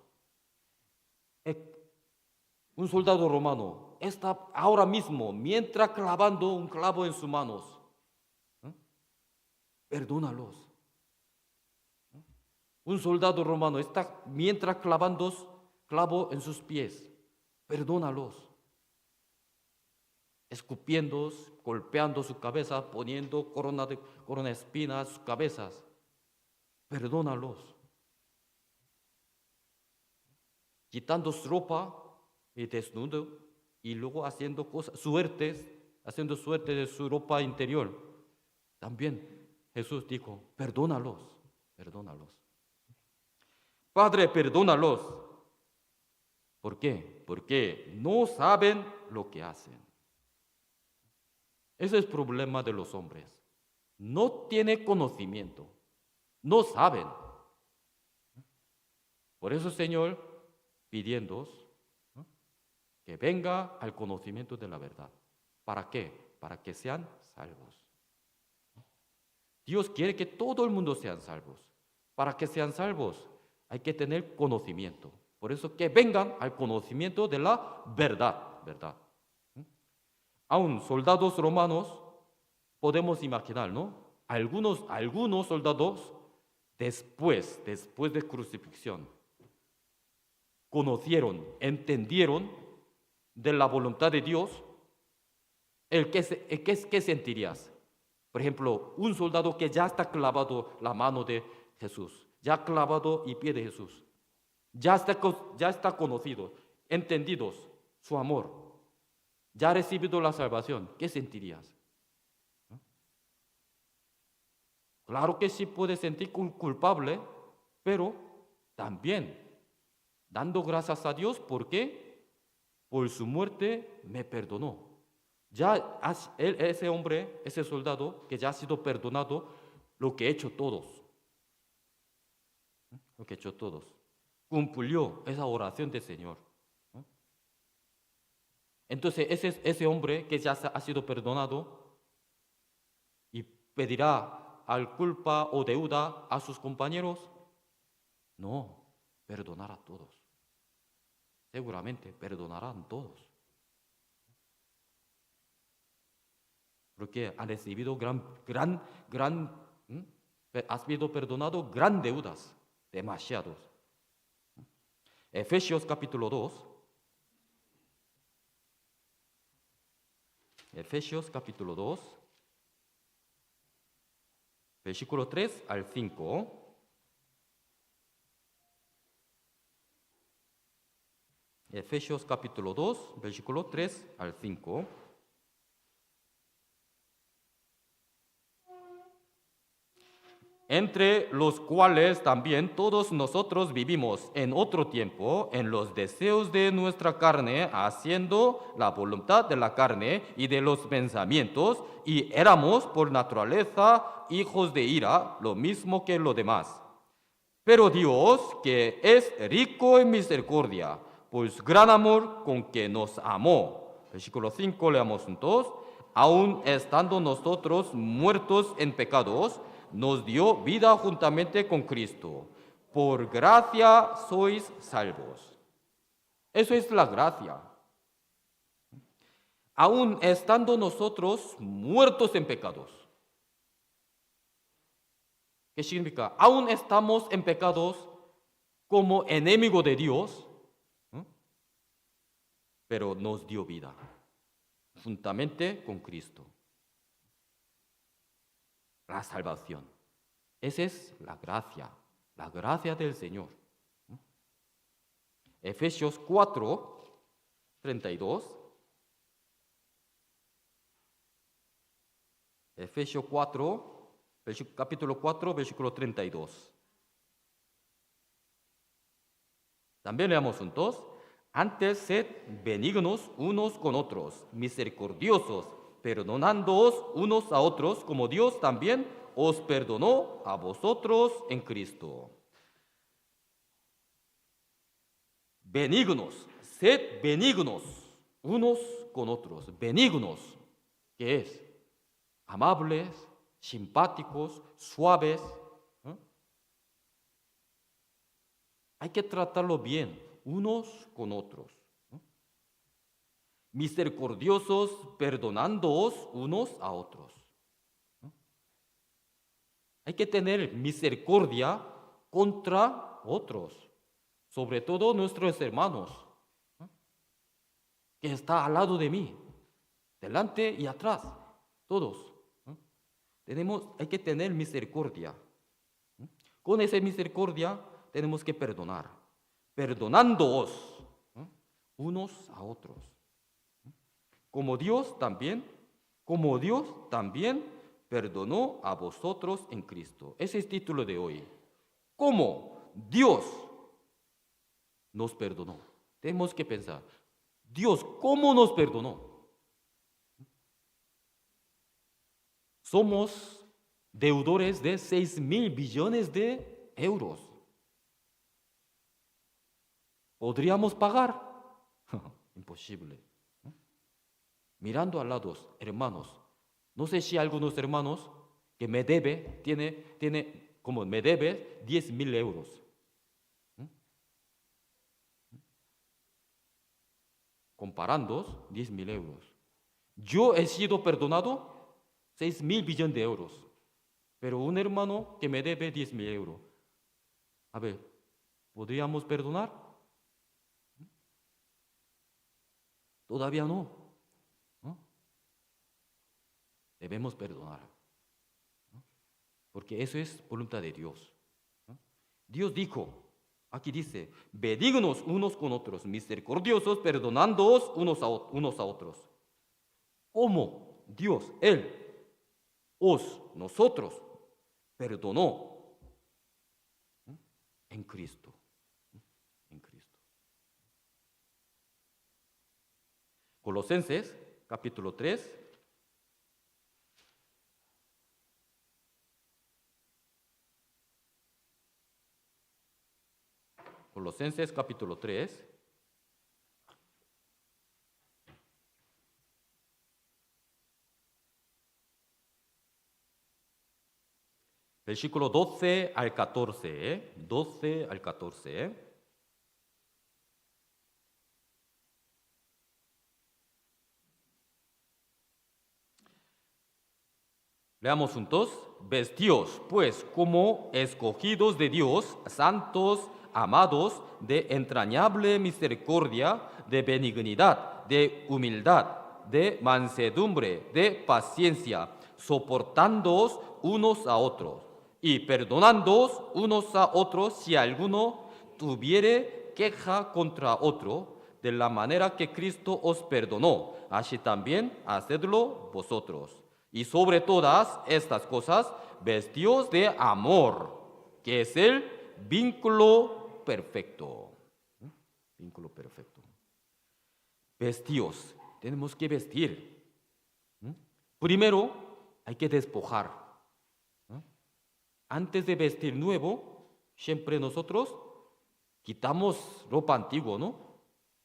Un soldado romano está ahora mismo, mientras clavando un clavo en sus manos. Perdónalos. Un soldado romano está mientras clavando clavo en sus pies. Perdónalos. Escupiendo, golpeando su cabeza, poniendo corona de espinas a sus cabezas. Perdónalos. Quitando su ropa y desnudo y luego haciendo suerte de su ropa interior. También Jesús dijo, perdónalos. Padre, perdónalos. ¿Por qué? Porque no saben lo que hacen. Ese es el problema de los hombres. No tienen conocimiento. No saben. Por eso, Señor, pidiendo que venga al conocimiento de la verdad. ¿Para qué? Para que sean salvos. Dios quiere que todo el mundo sean salvos. Para que sean salvos hay que tener conocimiento. Por eso que vengan al conocimiento de la verdad. Aún soldados romanos podemos imaginar, ¿no? Algunos soldados después de crucifixión conocieron, entendieron de la voluntad de Dios. ¿Qué sentirías? Por ejemplo, un soldado que ya está clavado la mano de Jesús, ya clavado y pie de Jesús, ya está conocido, entendidos su amor, ya ha recibido la salvación. ¿Qué sentirías? Claro que sí puede sentir culpable, pero también dando gracias a Dios porque por su muerte me perdonó. Ya ese hombre, ese soldado que ya ha sido perdonado, lo que he hecho todos, lo que he hecho todos, cumplió esa oración del Señor. Entonces ese hombre que ya ha sido perdonado y pedirá al culpa o deuda a sus compañeros, no, perdonará a todos. Seguramente perdonarán todos. Porque han recibido has sido perdonado gran deudas, demasiados. Efesios capítulo 2. Efesios capítulo 2, versículo 3 al 5. Efesios capítulo 2, versículo 3 al 5. Entre los cuales también todos nosotros vivimos en otro tiempo en los deseos de nuestra carne, haciendo la voluntad de la carne y de los pensamientos, y éramos por naturaleza hijos de ira, lo mismo que los demás. Pero Dios, que es rico en misericordia, por su gran amor con que nos amó. Versículo 5, leamos juntos. Aun estando nosotros muertos en pecados, nos dio vida juntamente con Cristo. Por gracia sois salvos. Eso es la gracia. Aun estando nosotros muertos en pecados. ¿Qué significa? Aún estamos en pecados como enemigo de Dios, pero nos dio vida, juntamente con Cristo. La salvación. Esa es la gracia del Señor. Efesios 4, 32. Efesios 4, capítulo 4, versículo 32. También leamos juntos. Antes sed benignos unos con otros, misericordiosos, perdonándoos unos a otros, como Dios también os perdonó a vosotros en Cristo. Benignos, sed benignos unos con otros. Benignos, ¿qué es? Amables, simpáticos, suaves. Hay que tratarlo bien, unos con otros. Misericordiosos, perdonándoos unos a otros. Hay que tener misericordia contra otros, sobre todo nuestros hermanos, que está al lado de mí, delante y atrás, todos. Hay que tener misericordia. Con esa misericordia tenemos que perdonar, perdonándoos unos a otros. Como Dios también perdonó a vosotros en Cristo. Ese es el título de hoy. ¿Cómo Dios nos perdonó? Tenemos que pensar, Dios, ¿cómo nos perdonó? Somos deudores de 6,000 billones de euros. ¿Podríamos pagar? Imposible. Mirando al lado, hermanos, no sé si algunos hermanos que me debe, me debe 10,000 euros. Comparando 10,000 euros. Yo he sido perdonado 6,000 billones de euros, pero un hermano que me debe 10,000 euros. A ver, ¿podríamos perdonar? Todavía no. Debemos perdonar, porque eso es voluntad de Dios. Dios dijo, aquí dice, benignos unos con otros, misericordiosos, perdonándoos unos a otros. ¿Cómo Dios, nosotros, perdonó? En Cristo. En Cristo. Colosenses, capítulo 3. Colosenses, capítulo 3. Versículo 12 al 14, 12 al 14. Leamos juntos. Vestíos, pues, como escogidos de Dios, santos, amados, de entrañable misericordia, de benignidad, de humildad, de mansedumbre, de paciencia, soportándoos unos a otros y perdonándoos unos a otros si alguno tuviere queja contra otro, de la manera que Cristo os perdonó, así también hacedlo vosotros. Y sobre todas estas cosas, vestíos de amor, que es el vínculo perfecto. Vínculo perfecto. Vestíos, tenemos que vestir. Primero, hay que despojar. Antes de vestir nuevo, siempre nosotros quitamos ropa antigua, ¿no?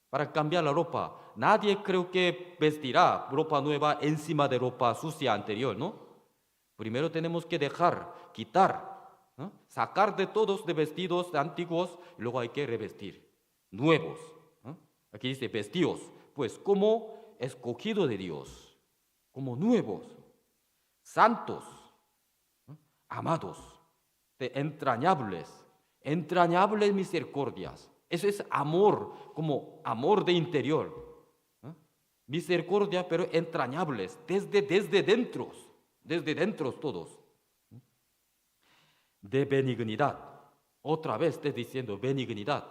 Para cambiar la ropa. Nadie creo que vestirá ropa nueva encima de ropa sucia anterior, ¿no? Primero tenemos que dejar, quitar, ¿no? Sacar de todos de vestidos antiguos, luego hay que revestir. Nuevos. ¿No? Aquí dice vestidos, pues como escogido de Dios, como nuevos, santos, ¿no? Amados, de entrañables misericordias. Eso es amor, como amor de interior. Misericordia, pero entrañables, desde dentro todos. De benignidad, otra vez estoy diciendo benignidad.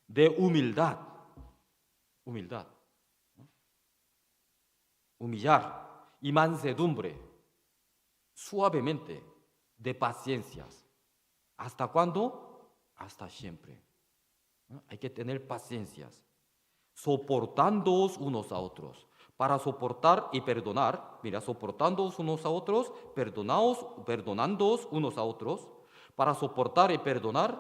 De humildad, humillar y mansedumbre, suavemente, de paciencias. ¿Hasta cuándo? Hasta siempre. Hay que tener paciencias, soportándoos unos a otros. Para soportar y perdonar, mira, soportándoos unos a otros, perdonándoos unos a otros. Para soportar y perdonar,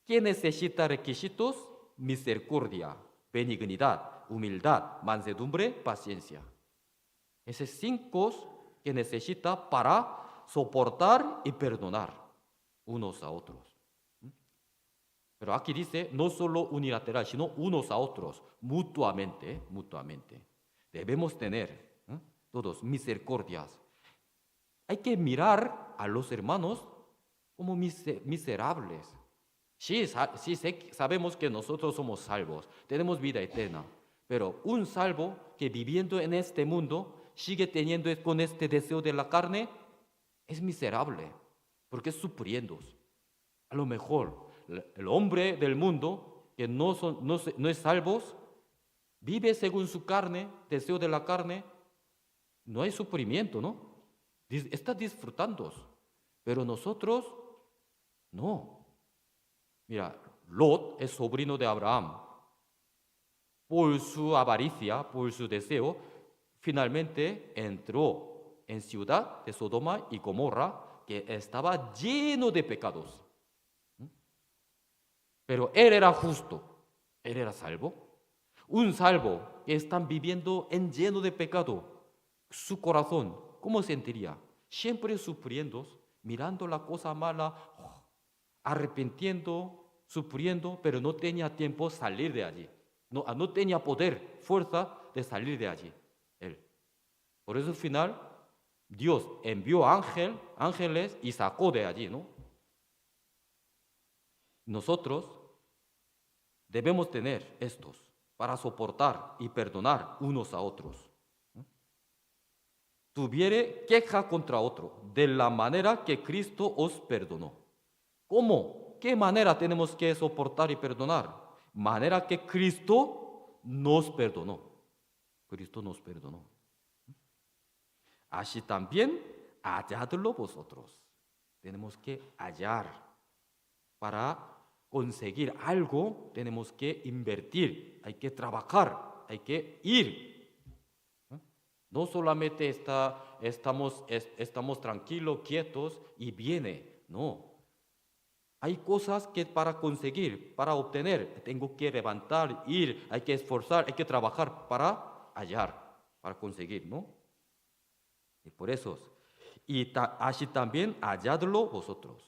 ¿qué necesita requisitos? Misericordia, benignidad, humildad, mansedumbre, paciencia. Esos 5 que necesita para soportar y perdonar unos a otros. Pero aquí dice, no solo unilateral, sino unos a otros, mutuamente. Debemos tener todos misericordias. Hay que mirar a los hermanos como miserables. Sí, sabemos que nosotros somos salvos, tenemos vida eterna, pero un salvo que viviendo en este mundo sigue teniendo con este deseo de la carne, es miserable, porque es sufriendo. A lo mejor el hombre del mundo que no es salvo, vive según su carne, deseo de la carne, no hay sufrimiento, ¿no? Está disfrutando, pero nosotros no. Mira, Lot es sobrino de Abraham. Por su avaricia, por su deseo, finalmente entró en ciudad de Sodoma y Gomorra, que estaba lleno de pecados. Pero él era justo, él era salvo. Un salvo que están viviendo en lleno de pecado, su corazón, ¿cómo sentiría? Siempre sufriendo, mirando la cosa mala, arrepintiendo, sufriendo, pero no tenía tiempo de salir de allí. No tenía poder, fuerza de salir de allí, él. Por eso al final, Dios envió ángeles y sacó de allí, ¿no? Nosotros debemos tener estos para soportar y perdonar unos a otros. Tuviere queja contra otro, de la manera que Cristo os perdonó. ¿Cómo? ¿Qué manera tenemos que soportar y perdonar? Manera que Cristo nos perdonó. Cristo nos perdonó. Así también, halladlo vosotros. Tenemos que hallar para conseguir algo, tenemos que invertir, hay que trabajar. hay que ir. No solamente estamos tranquilos, quietos y viene. No. Hay cosas que para conseguir, para obtener, tengo que levantar, ir, hay que esforzar, hay que trabajar para hallar, para conseguir, ¿no? Y por eso, así también halladlo vosotros.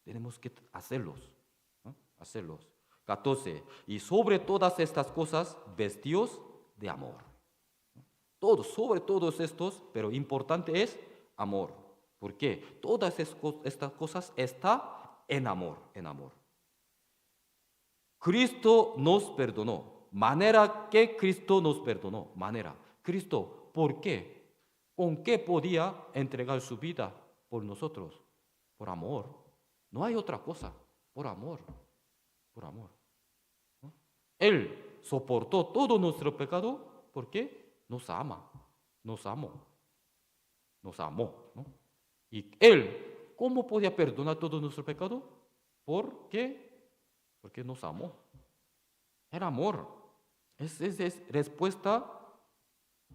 Tenemos que hacerlos, ¿no? Hacerlos. 14. Y sobre todas estas cosas, vestíos de amor. Todos, sobre todos estos, pero importante es amor. ¿Por qué? Todas estas cosas están en amor, en amor. Cristo nos perdonó. Manera que Cristo nos perdonó. Manera. Cristo, ¿por qué? ¿Con qué podía entregar su vida por nosotros? Por amor. No hay otra cosa. Por amor. Por amor. ¿No? Él soportó todo nuestro pecado porque nos ama. Nos amó. Nos amó. ¿No? Y Él, ¿cómo podía perdonar todo nuestro pecado? ¿Por qué? Porque nos amó. Era amor. Es respuesta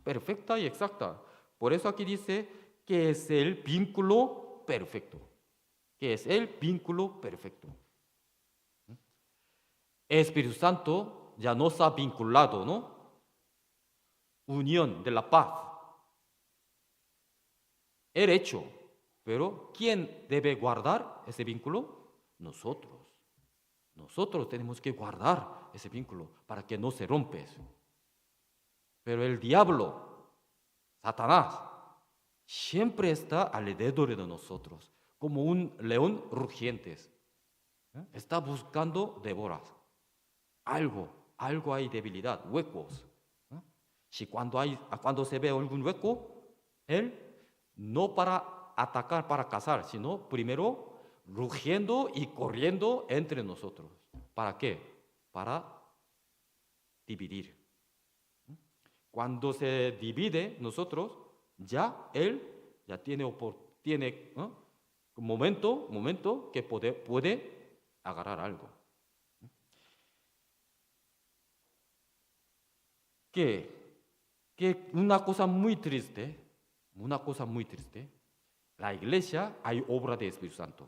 perfecta y exacta. Por eso aquí dice que es el vínculo perfecto. Que es el vínculo perfecto. Espíritu Santo ya nos ha vinculado, ¿no? Unión de la paz. El hecho. Pero ¿quién debe guardar ese vínculo? Nosotros. Nosotros tenemos que guardar ese vínculo para que no se rompe eso. Pero el diablo, Satanás, siempre está alrededor de nosotros, como un león rugiente. Está buscando devorar. Algo hay debilidad, huecos. Si cuando se ve algún hueco, él no para atacar, para cazar, sino primero rugiendo y corriendo entre nosotros. ¿Para qué? Para dividir. Cuando se divide nosotros, él ya tiene un momento que puede agarrar algo. Que una cosa muy triste, la iglesia hay obra del Espíritu Santo.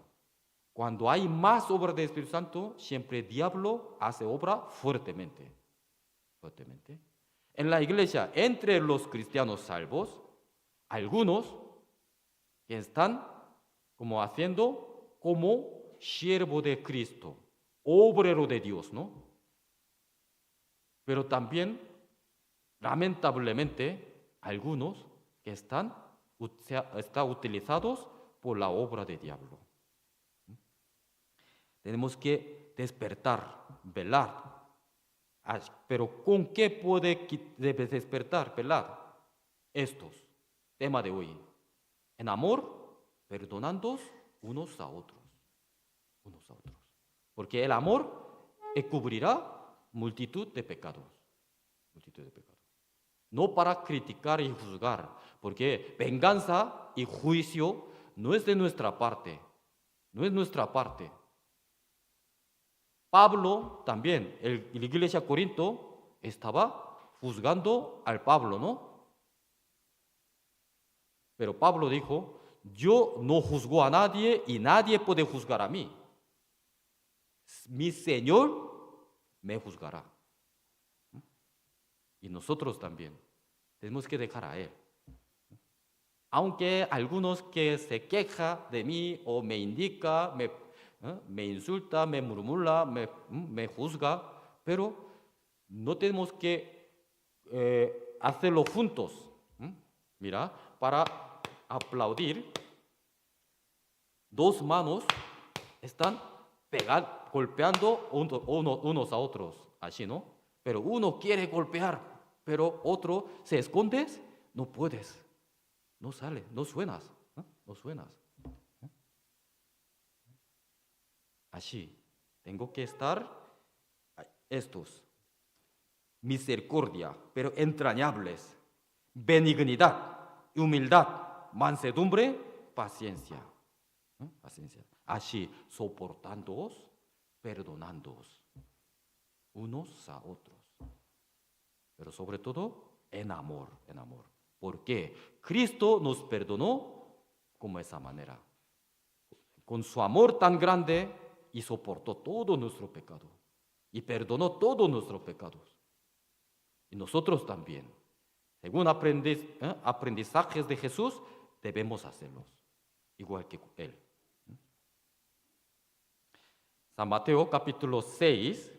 Cuando hay más obra del Espíritu Santo, siempre el diablo hace obra fuertemente. Fuertemente. En la iglesia, entre los cristianos salvos, algunos que están haciendo como siervo de Cristo, obrero de Dios, ¿no? Pero también, lamentablemente, algunos que están utilizados por la obra del diablo. Tenemos que despertar, velar. Pero ¿con qué debe despertar, velar? Tema de hoy. En amor, perdonando unos a otros. Porque el amor cubrirá multitud de pecados. No para criticar y juzgar, porque venganza y juicio no es de nuestra parte. No es nuestra parte. Pablo también, la iglesia de Corinto estaba juzgando al Pablo, ¿no? Pero Pablo dijo, yo no juzgo a nadie y nadie puede juzgar a mí. Mi Señor me juzgará. Y nosotros también tenemos que dejar a Él. Aunque algunos que se quejan de mí o me indica, me insulta, me murmura, me juzga, pero no tenemos que hacerlo juntos. Mira, para aplaudir, dos manos están golpeando unos a otros, así, ¿no? Pero uno quiere golpear, pero otro se esconde, no puedes, no sale, no suenas, no suenas. Así, tengo que estar misericordia, pero entrañables, benignidad, humildad, mansedumbre, paciencia. Paciencia. Así, soportándoos, perdonándoos unos a otros. pero sobre todo en amor, en amor. Porque Cristo nos perdonó como esa manera. Con su amor tan grande y soportó todo nuestro pecado y perdonó todos nuestros pecados. Y nosotros también, según aprendizajes de Jesús, debemos hacerlos, igual que Él. San Mateo capítulo 6,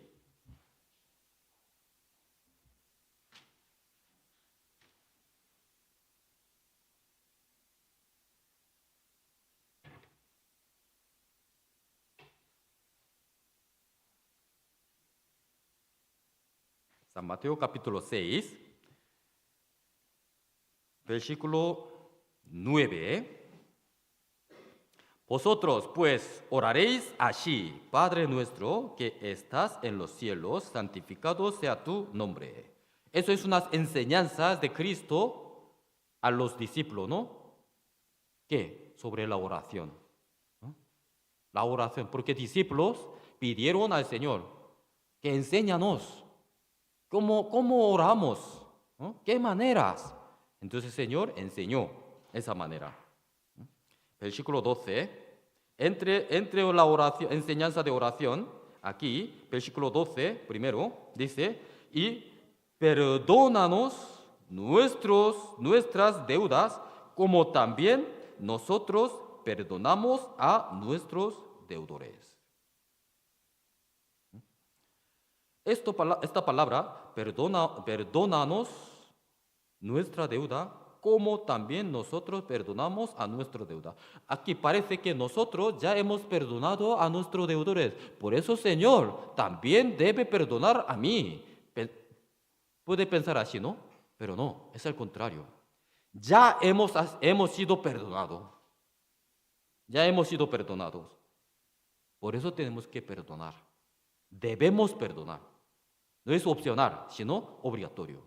San Mateo capítulo 6, versículo 9. Vosotros pues oraréis así: Padre nuestro que estás en los cielos, santificado sea tu nombre. Eso es unas enseñanzas de Cristo a los discípulos, ¿no? ¿Qué? Sobre la oración. ¿No? La oración, porque discípulos pidieron al Señor que enséñanos cómo oramos, ¿no? ¿Qué maneras? Entonces el Señor enseñó esa manera. Versículo 12, entre la oración, enseñanza de oración, aquí, versículo 12, primero, dice, y perdónanos nuestras deudas, como también nosotros perdonamos a nuestros deudores. Esta palabra, perdónanos nuestra deuda, como también nosotros perdonamos a nuestro deuda. Aquí parece que nosotros ya hemos perdonado a nuestros deudores. Por eso, Señor, también debe perdonar a mí. Puede pensar así, ¿no? Pero no, es al contrario. Ya hemos sido perdonados. Ya hemos sido perdonados. Por eso tenemos que perdonar. Debemos perdonar. No es opcional, sino obligatorio.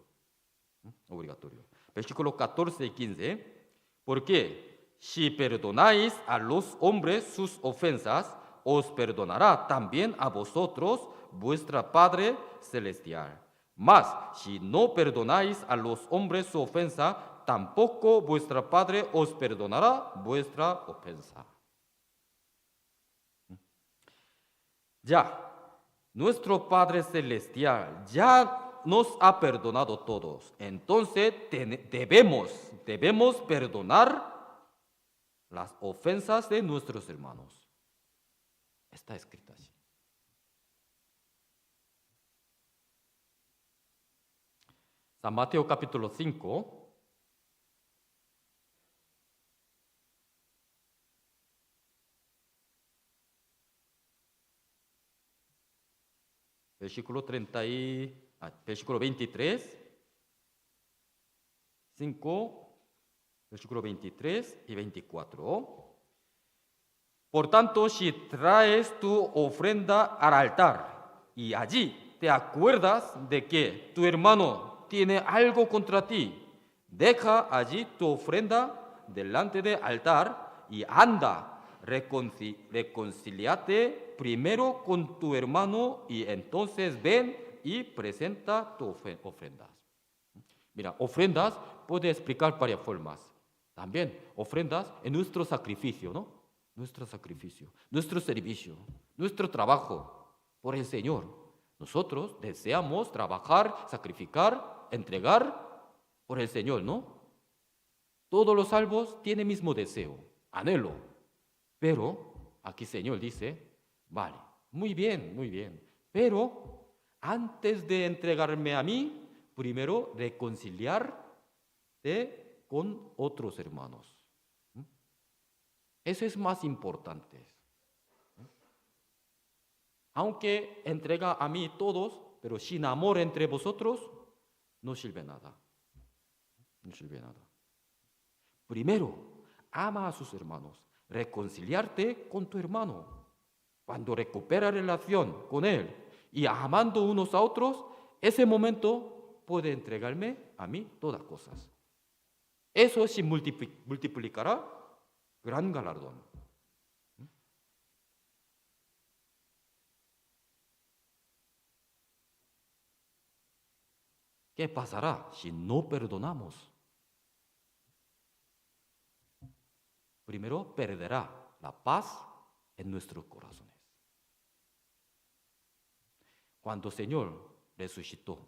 Obligatorio. Versículo 14 y 15. Porque si perdonáis a los hombres sus ofensas, os perdonará también a vosotros vuestra Padre Celestial. Mas si no perdonáis a los hombres su ofensa, tampoco vuestra Padre os perdonará vuestra ofensa. Ya, nuestro Padre Celestial ya nos ha perdonado todos. Entonces debemos perdonar las ofensas de nuestros hermanos. Está escrito así. San Mateo capítulo 5. Versículo 23, 5, versículo 23 y 24. Por tanto, si traes tu ofrenda al altar y allí te acuerdas de que tu hermano tiene algo contra ti, deja allí tu ofrenda delante del altar y anda. Reconcíliate primero con tu hermano y entonces ven y presenta tus ofrendas. Mira, ofrendas puede explicar varias formas. También ofrendas en nuestro sacrificio, ¿no? Nuestro sacrificio, nuestro servicio, nuestro trabajo por el Señor. Nosotros deseamos trabajar, sacrificar, entregar por el Señor, ¿no? Todos los salvos tienen el mismo deseo, anhelo. Pero aquí el Señor dice, vale, muy bien, pero antes de entregarme a mí, primero reconciliarte con otros hermanos. Eso es más importante. Aunque entrega a mí todos, pero sin amor entre vosotros, no sirve nada. No sirve nada. Primero, ama a sus hermanos. Reconciliarte con tu hermano. Cuando recupera relación con él y amando unos a otros, ese momento puede entregarme a mí todas cosas. Eso sí multiplicará gran galardón. ¿Qué pasará si no perdonamos? Primero, perderá la paz en nuestros corazones. Cuando el Señor resucitó,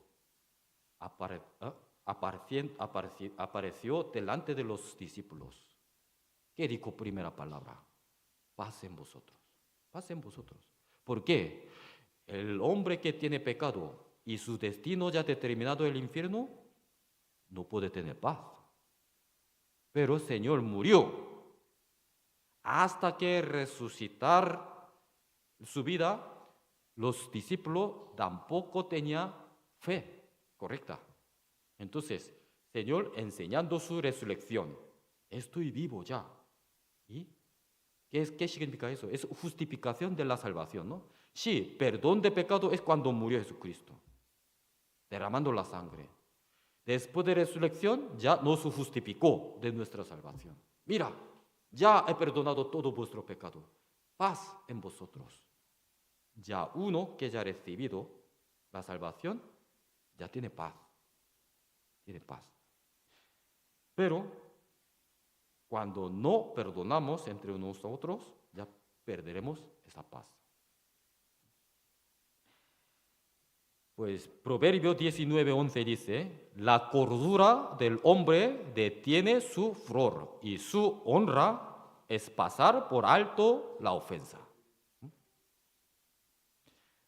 apareció delante de los discípulos. ¿Qué dijo primera palabra? Paz en vosotros. Paz en vosotros. ¿Por qué? El hombre que tiene pecado y su destino ya determinado el infierno, no puede tener paz. Pero el Señor murió hasta que resucitar su vida. Los discípulos tampoco tenían fe correcta. Entonces, Señor enseñando su resurrección, estoy vivo ya. ¿Y qué significa eso? Es justificación de la salvación, ¿no? Sí, perdón de pecado es cuando murió Jesucristo, derramando la sangre. Después de resurrección ya nos justificó de nuestra salvación. Mira, ya he perdonado todo vuestro pecado. Paz en vosotros. Ya uno que ya ha recibido la salvación, ya tiene paz. Tiene paz. Pero cuando no perdonamos entre nosotros, ya perderemos esa paz. Pues Proverbio 19:11 dice, la cordura del hombre detiene su furor y su honra es pasar por alto la ofensa.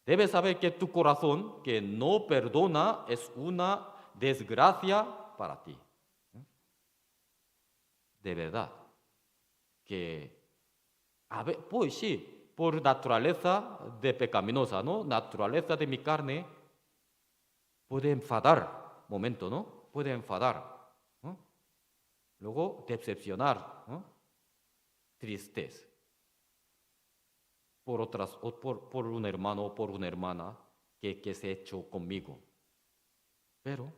Debes saber que tu corazón que no perdona es una desgracia para ti. De verdad. Que, pues sí, por naturaleza de pecaminosa, ¿no? Naturaleza de mi carne, puede enfadar, momento, ¿no? Puede enfadar, ¿no? Luego decepcionar, ¿no? Tristeza. Por un hermano o por una hermana que se ha hecho conmigo. Pero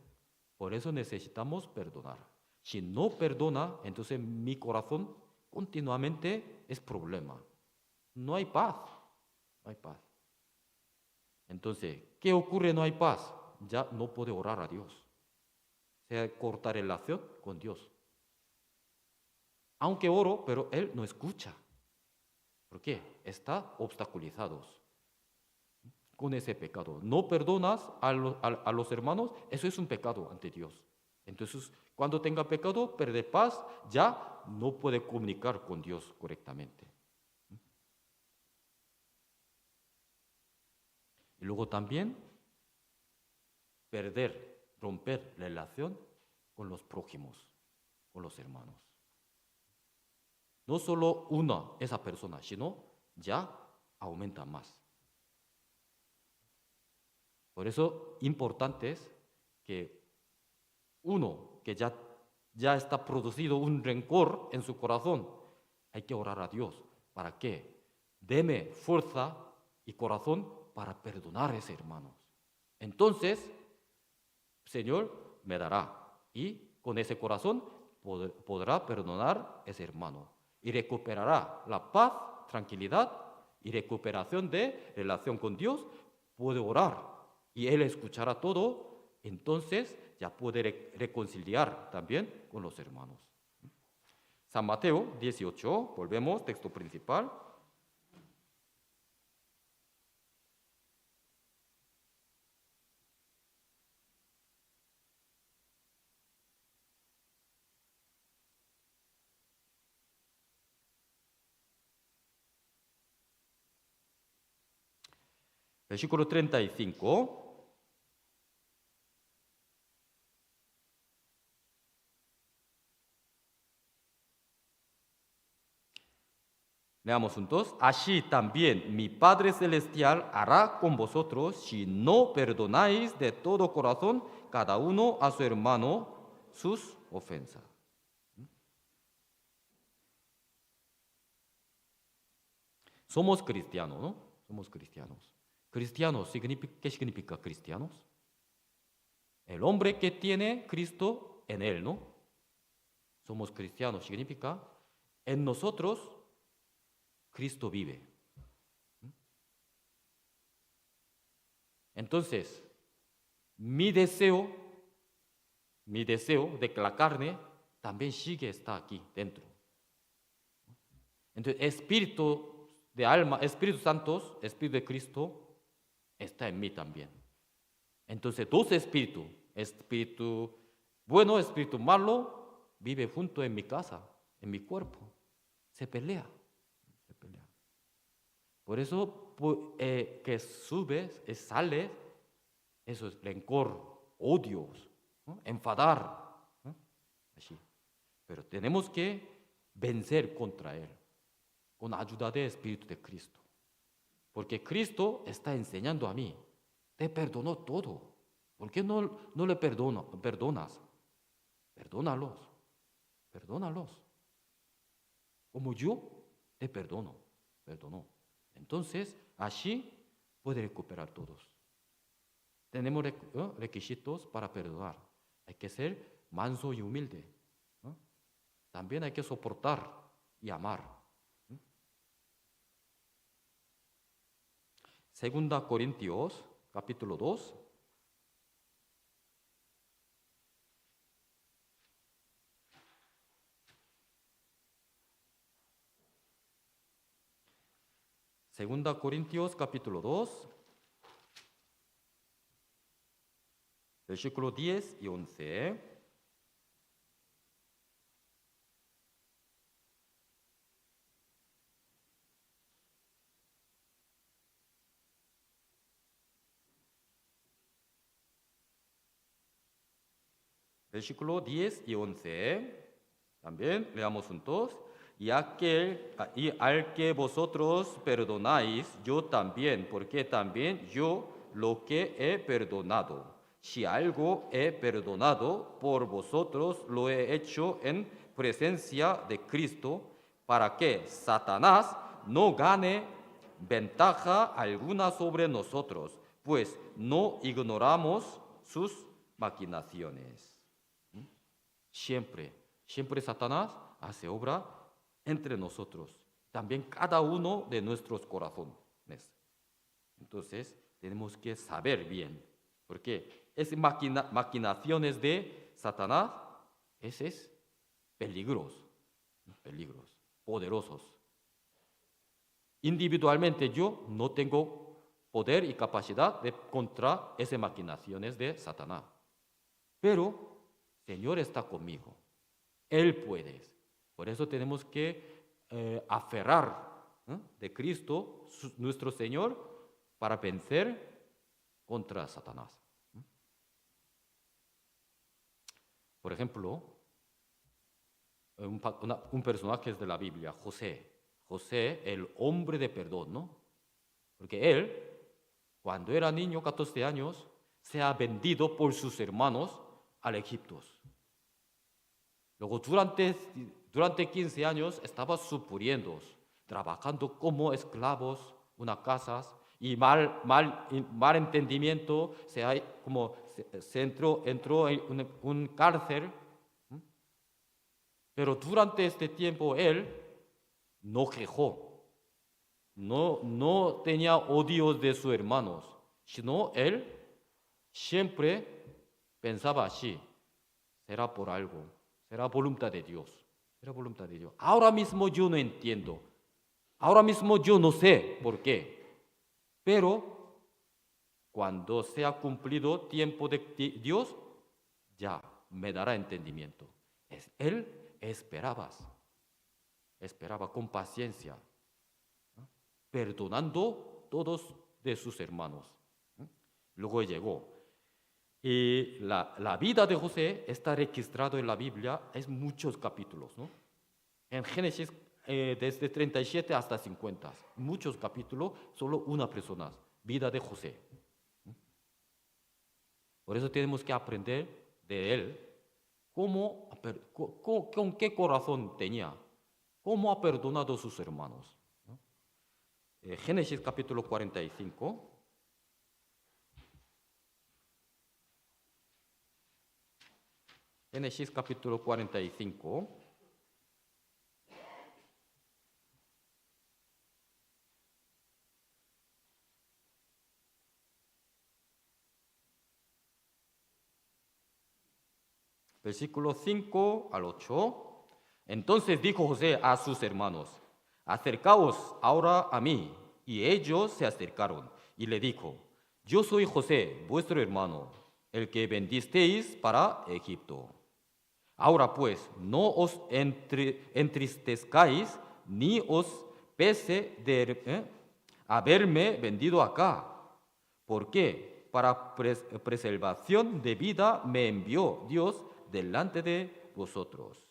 por eso necesitamos perdonar. Si no perdona, entonces mi corazón continuamente es problema. No hay paz. No hay paz. Entonces, ¿qué ocurre? No hay paz. Ya no puede orar a Dios. Se corta relación con Dios. Aunque oro, pero Él no escucha. ¿Por qué? Está obstaculizados con ese pecado. No perdonas a los hermanos, eso es un pecado ante Dios. Entonces, cuando tenga pecado, pierde paz, ya no puede comunicar con Dios correctamente. Y luego también romper la relación con los prójimos, con los hermanos. No solo esa persona, sino ya aumenta más. Por eso importante es que uno que ya está producido un rencor en su corazón, hay que orar a Dios. ¿Para qué? Deme fuerza y corazón para perdonar a ese hermano. Entonces, Señor me dará y con ese corazón podrá perdonar a ese hermano y recuperará la paz, tranquilidad y recuperación de relación con Dios. Puede orar y Él escuchará todo, entonces ya puede reconciliar también con los hermanos. San Mateo 18, volvemos, texto principal. Versículo 35. Leamos juntos. Así también mi Padre Celestial hará con vosotros si no perdonáis de todo corazón cada uno a su hermano sus ofensas. Somos cristianos, ¿no? Somos cristianos. Cristianos, ¿qué significa cristianos? El hombre que tiene Cristo en él, ¿no? Somos cristianos, significa en nosotros Cristo vive. Entonces, mi deseo mi deseo de que la carne también sigue está aquí dentro. Entonces, espíritu de alma, Espíritu Santo, Espíritu de Cristo, está en mí también. Entonces, dos espíritus, espíritu bueno, espíritu malo, vive junto en mi casa, en mi cuerpo. Se pelea, se pelea. Por eso, que sube, sale, eso es rencor, odios, ¿no? Enfadar, ¿no? Así. Pero tenemos que vencer contra él, con ayuda del Espíritu de Cristo. Porque Cristo está enseñando a mí, te perdonó todo. ¿Por qué no le perdonas? Perdónalos, perdónalos. Como yo te perdonó. Entonces, así puede recuperar todos. Tenemos requisitos para perdonar. Hay que ser manso y humilde, ¿no? También hay que soportar y amar. Segunda Corintios, capítulo 2. Segunda Corintios, capítulo 2, versículo 10 y 11. Versículo 10 y 11. También leamos juntos. Y al que vosotros perdonáis, yo también, porque también yo lo que he perdonado. Si algo he perdonado por vosotros, lo he hecho en presencia de Cristo, para que Satanás no gane ventaja alguna sobre nosotros, pues no ignoramos sus maquinaciones. Siempre Satanás hace obra entre nosotros, también cada uno de nuestros corazones. Entonces, tenemos que saber bien, porque esas maquinaciones de Satanás, esos peligros, poderosos. Individualmente yo no tengo poder y capacidad de contra esas maquinaciones de Satanás, pero Señor está conmigo. Él puede. Por eso tenemos que aferrar de Cristo, nuestro Señor, para vencer contra Satanás. Por ejemplo, un personaje de la Biblia, José. José, el hombre de perdón, ¿no? Porque él, cuando era niño, 14 años, se ha vendido por sus hermanos al Egipto. Luego, durante 15 años estaba sufriendo, trabajando como esclavos, unas casas, y mal entendimiento, entró en un cárcel. Pero durante este tiempo él no quejó, no tenía odios de sus hermanos, sino él siempre pensaba así, será por algo. Será voluntad de Dios. Será voluntad de Dios. Ahora mismo yo no entiendo. Ahora mismo yo no sé por qué. Pero cuando sea cumplido tiempo de Dios, ya me dará entendimiento. Él esperaba con paciencia, ¿no? Perdonando todos de sus hermanos. Luego llegó. Y la vida de José está registrado en la Biblia, es muchos capítulos, ¿no? En Génesis, desde 37 hasta 50, muchos capítulos, solo una persona, vida de José. Por eso tenemos que aprender de él con qué corazón tenía, cómo ha perdonado a sus hermanos, ¿no? Génesis capítulo 45. Génesis capítulo 45. Versículo 5 al 8. Entonces dijo José a sus hermanos: acercaos ahora a mí. Y ellos se acercaron y le dijo: yo soy José, vuestro hermano, el que vendisteis para Egipto. Ahora pues, no os entristezcáis ni os pese de haberme vendido acá. ¿Por qué? Para preservación de vida me envió Dios delante de vosotros.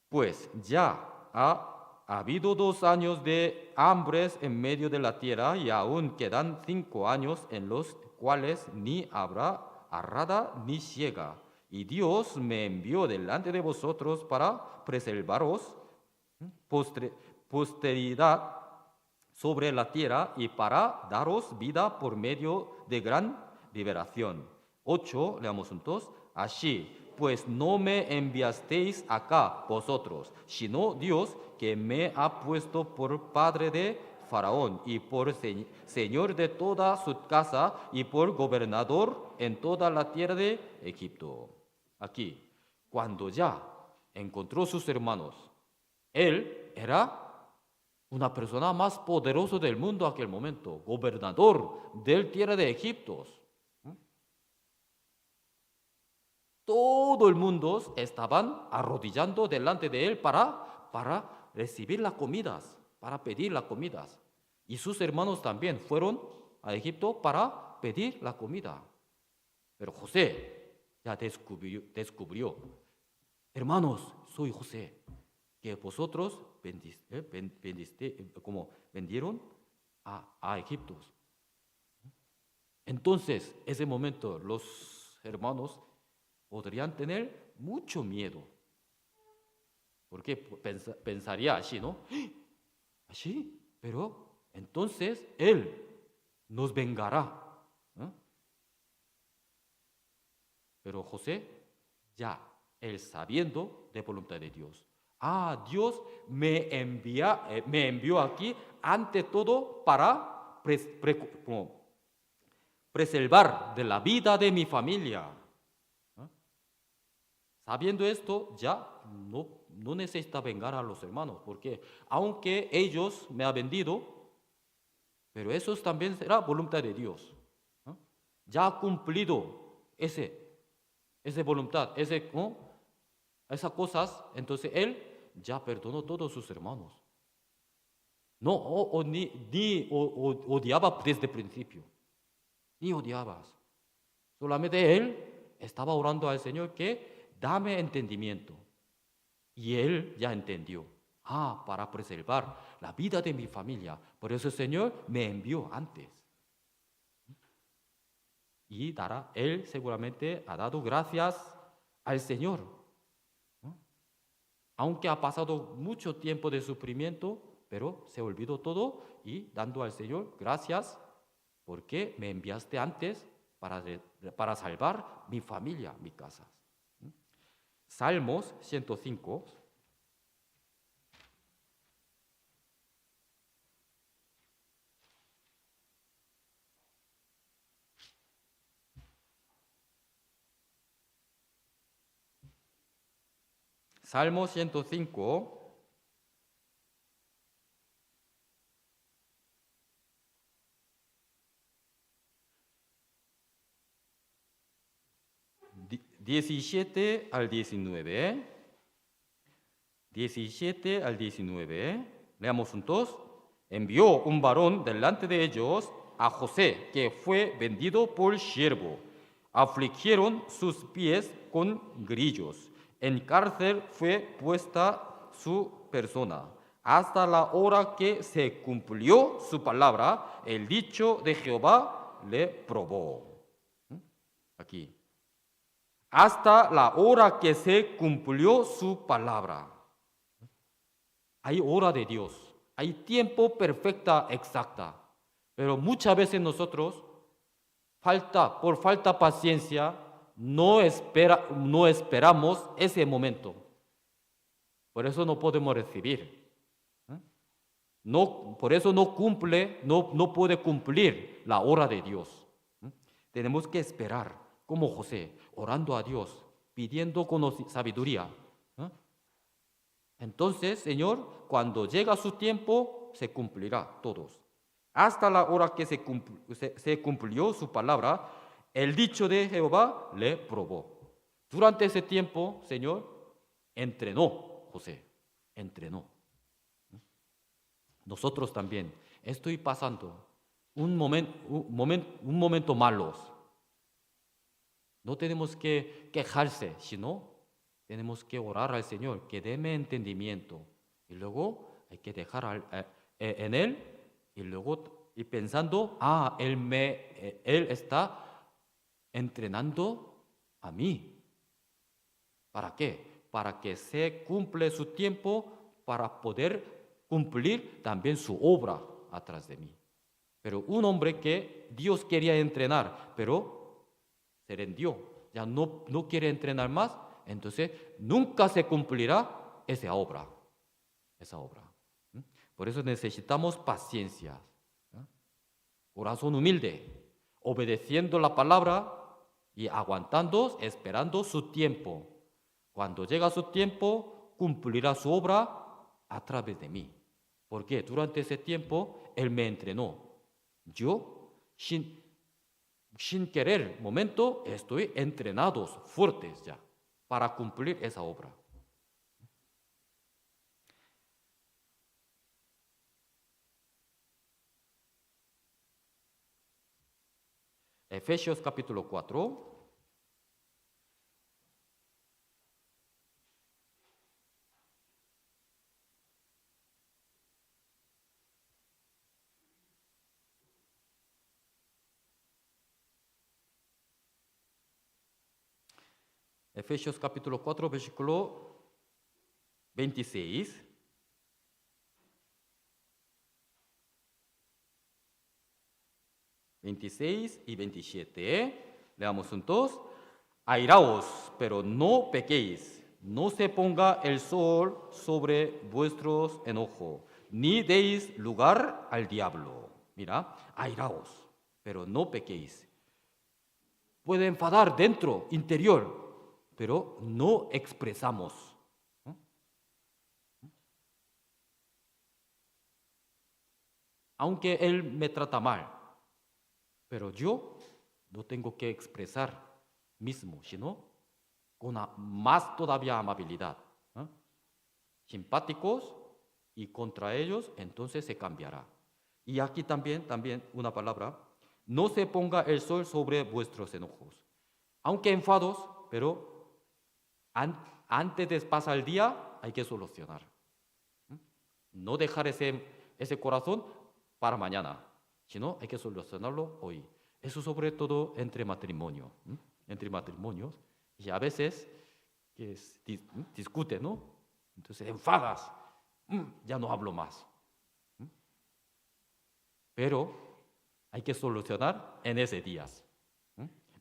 Pues ya ha habido 2 años de hambres en medio de la tierra y aún quedan 5 años en los cuales ni habrá arrada ni siega. Y Dios me envió delante de vosotros para preservaros posteridad sobre la tierra y para daros vida por medio de gran liberación. 8, leamos juntos. Así, pues no me enviasteis acá vosotros, sino Dios, que me ha puesto por padre de Faraón y por señor de toda su casa y por gobernador en toda la tierra de Egipto. Aquí, cuando ya encontró sus hermanos, él era una persona más poderosa del mundo en aquel momento, gobernador del tierra de Egipto. Todo el mundo estaban arrodillando delante de él para recibir las comidas, para pedir las comidas. Y sus hermanos también fueron a Egipto para pedir la comida. Pero José ya descubrió: hermanos, soy José, que vosotros como vendieron a Egipto. Entonces, ese momento, los hermanos podrían tener mucho miedo. Porque pensaría así, ¿no? Así, pero entonces Él nos vengará. Pero José, ya, él sabiendo de voluntad de Dios. Dios me envió aquí ante todo para preservar de la vida de mi familia. Sabiendo esto, ya no necesita vengar a los hermanos, porque aunque ellos me han vendido, pero eso también será voluntad de Dios. Ya ha cumplido esa voluntad, esas cosas, entonces él ya perdonó a todos sus hermanos. No, ni odiaba desde el principio, ni odiabas. Solamente él estaba orando al Señor que dame entendimiento. Y él ya entendió. Para preservar la vida de mi familia. Por eso el Señor me envió antes. Y él seguramente ha dado gracias al Señor. Aunque ha pasado mucho tiempo de sufrimiento, pero se olvidó todo y dando al Señor gracias porque me enviaste antes para salvar mi familia, mi casa. Salmos 105. Salmo 105. (17 al 19). 17 al 19. Leamos juntos. Envió un varón delante de ellos a José, que fue vendido por siervo. Afligieron sus pies con grillos. En cárcel fue puesta su persona. Hasta la hora que se cumplió su palabra, el dicho de Jehová le probó. Aquí. Hasta la hora que se cumplió su palabra. Hay hora de Dios, hay tiempo perfecta, exacta. Pero muchas veces nosotros, por falta de paciencia, no esperamos ese momento. Por eso no podemos recibir. Por eso no puede cumplir la hora de Dios. Tenemos que esperar como José, orando a Dios, pidiendo sabiduría. ¿Ah? Entonces, Señor, cuando llega su tiempo, se cumplirá todos. Hasta la hora que se cumplió su palabra, el dicho de Jehová le probó. Durante ese tiempo, Señor, entrenó José, entrenó. Nosotros también estoy pasando un momento malos. No tenemos que quejarse, sino tenemos que orar al Señor, que déme entendimiento. Y luego hay que dejar en Él y luego y pensando, Él está entrenando a mí. ¿Para qué? Para que se cumple su tiempo para poder cumplir también su obra atrás de mí. Pero un hombre que Dios quería entrenar, pero se rindió, ya no quiere entrenar más, entonces nunca se cumplirá esa obra. Por eso necesitamos paciencia, oración humilde, obedeciendo la palabra y aguantando, esperando su tiempo. Cuando llega su tiempo, cumplirá su obra a través de mí. Porque durante ese tiempo, Él me entrenó. Yo, sin querer, momento, estoy entrenados, fuertes ya, para cumplir esa obra. Efesios capítulo 4. Efesios capítulo 4, versículo 26. Y 27. Leamos juntos. Airaos, pero no pequéis. No se ponga el sol sobre vuestros enojos, ni deis lugar al diablo. Mira, airaos, pero no pequéis. Puede enfadar dentro, interior, pero no expresamos. Aunque él me trata mal, pero yo no tengo que expresar mismo, sino con más todavía amabilidad. Simpáticos y contra ellos, entonces se cambiará. Y aquí también una palabra, no se ponga el sol sobre vuestros enojos. Aunque enfados, pero antes de pasar el día hay que solucionar. No dejar ese corazón para mañana, sino hay que solucionarlo hoy. Eso sobre todo entre matrimonios, y a veces que discuten, ¿no? Entonces enfadas, ya no hablo más. Pero hay que solucionar en ese día.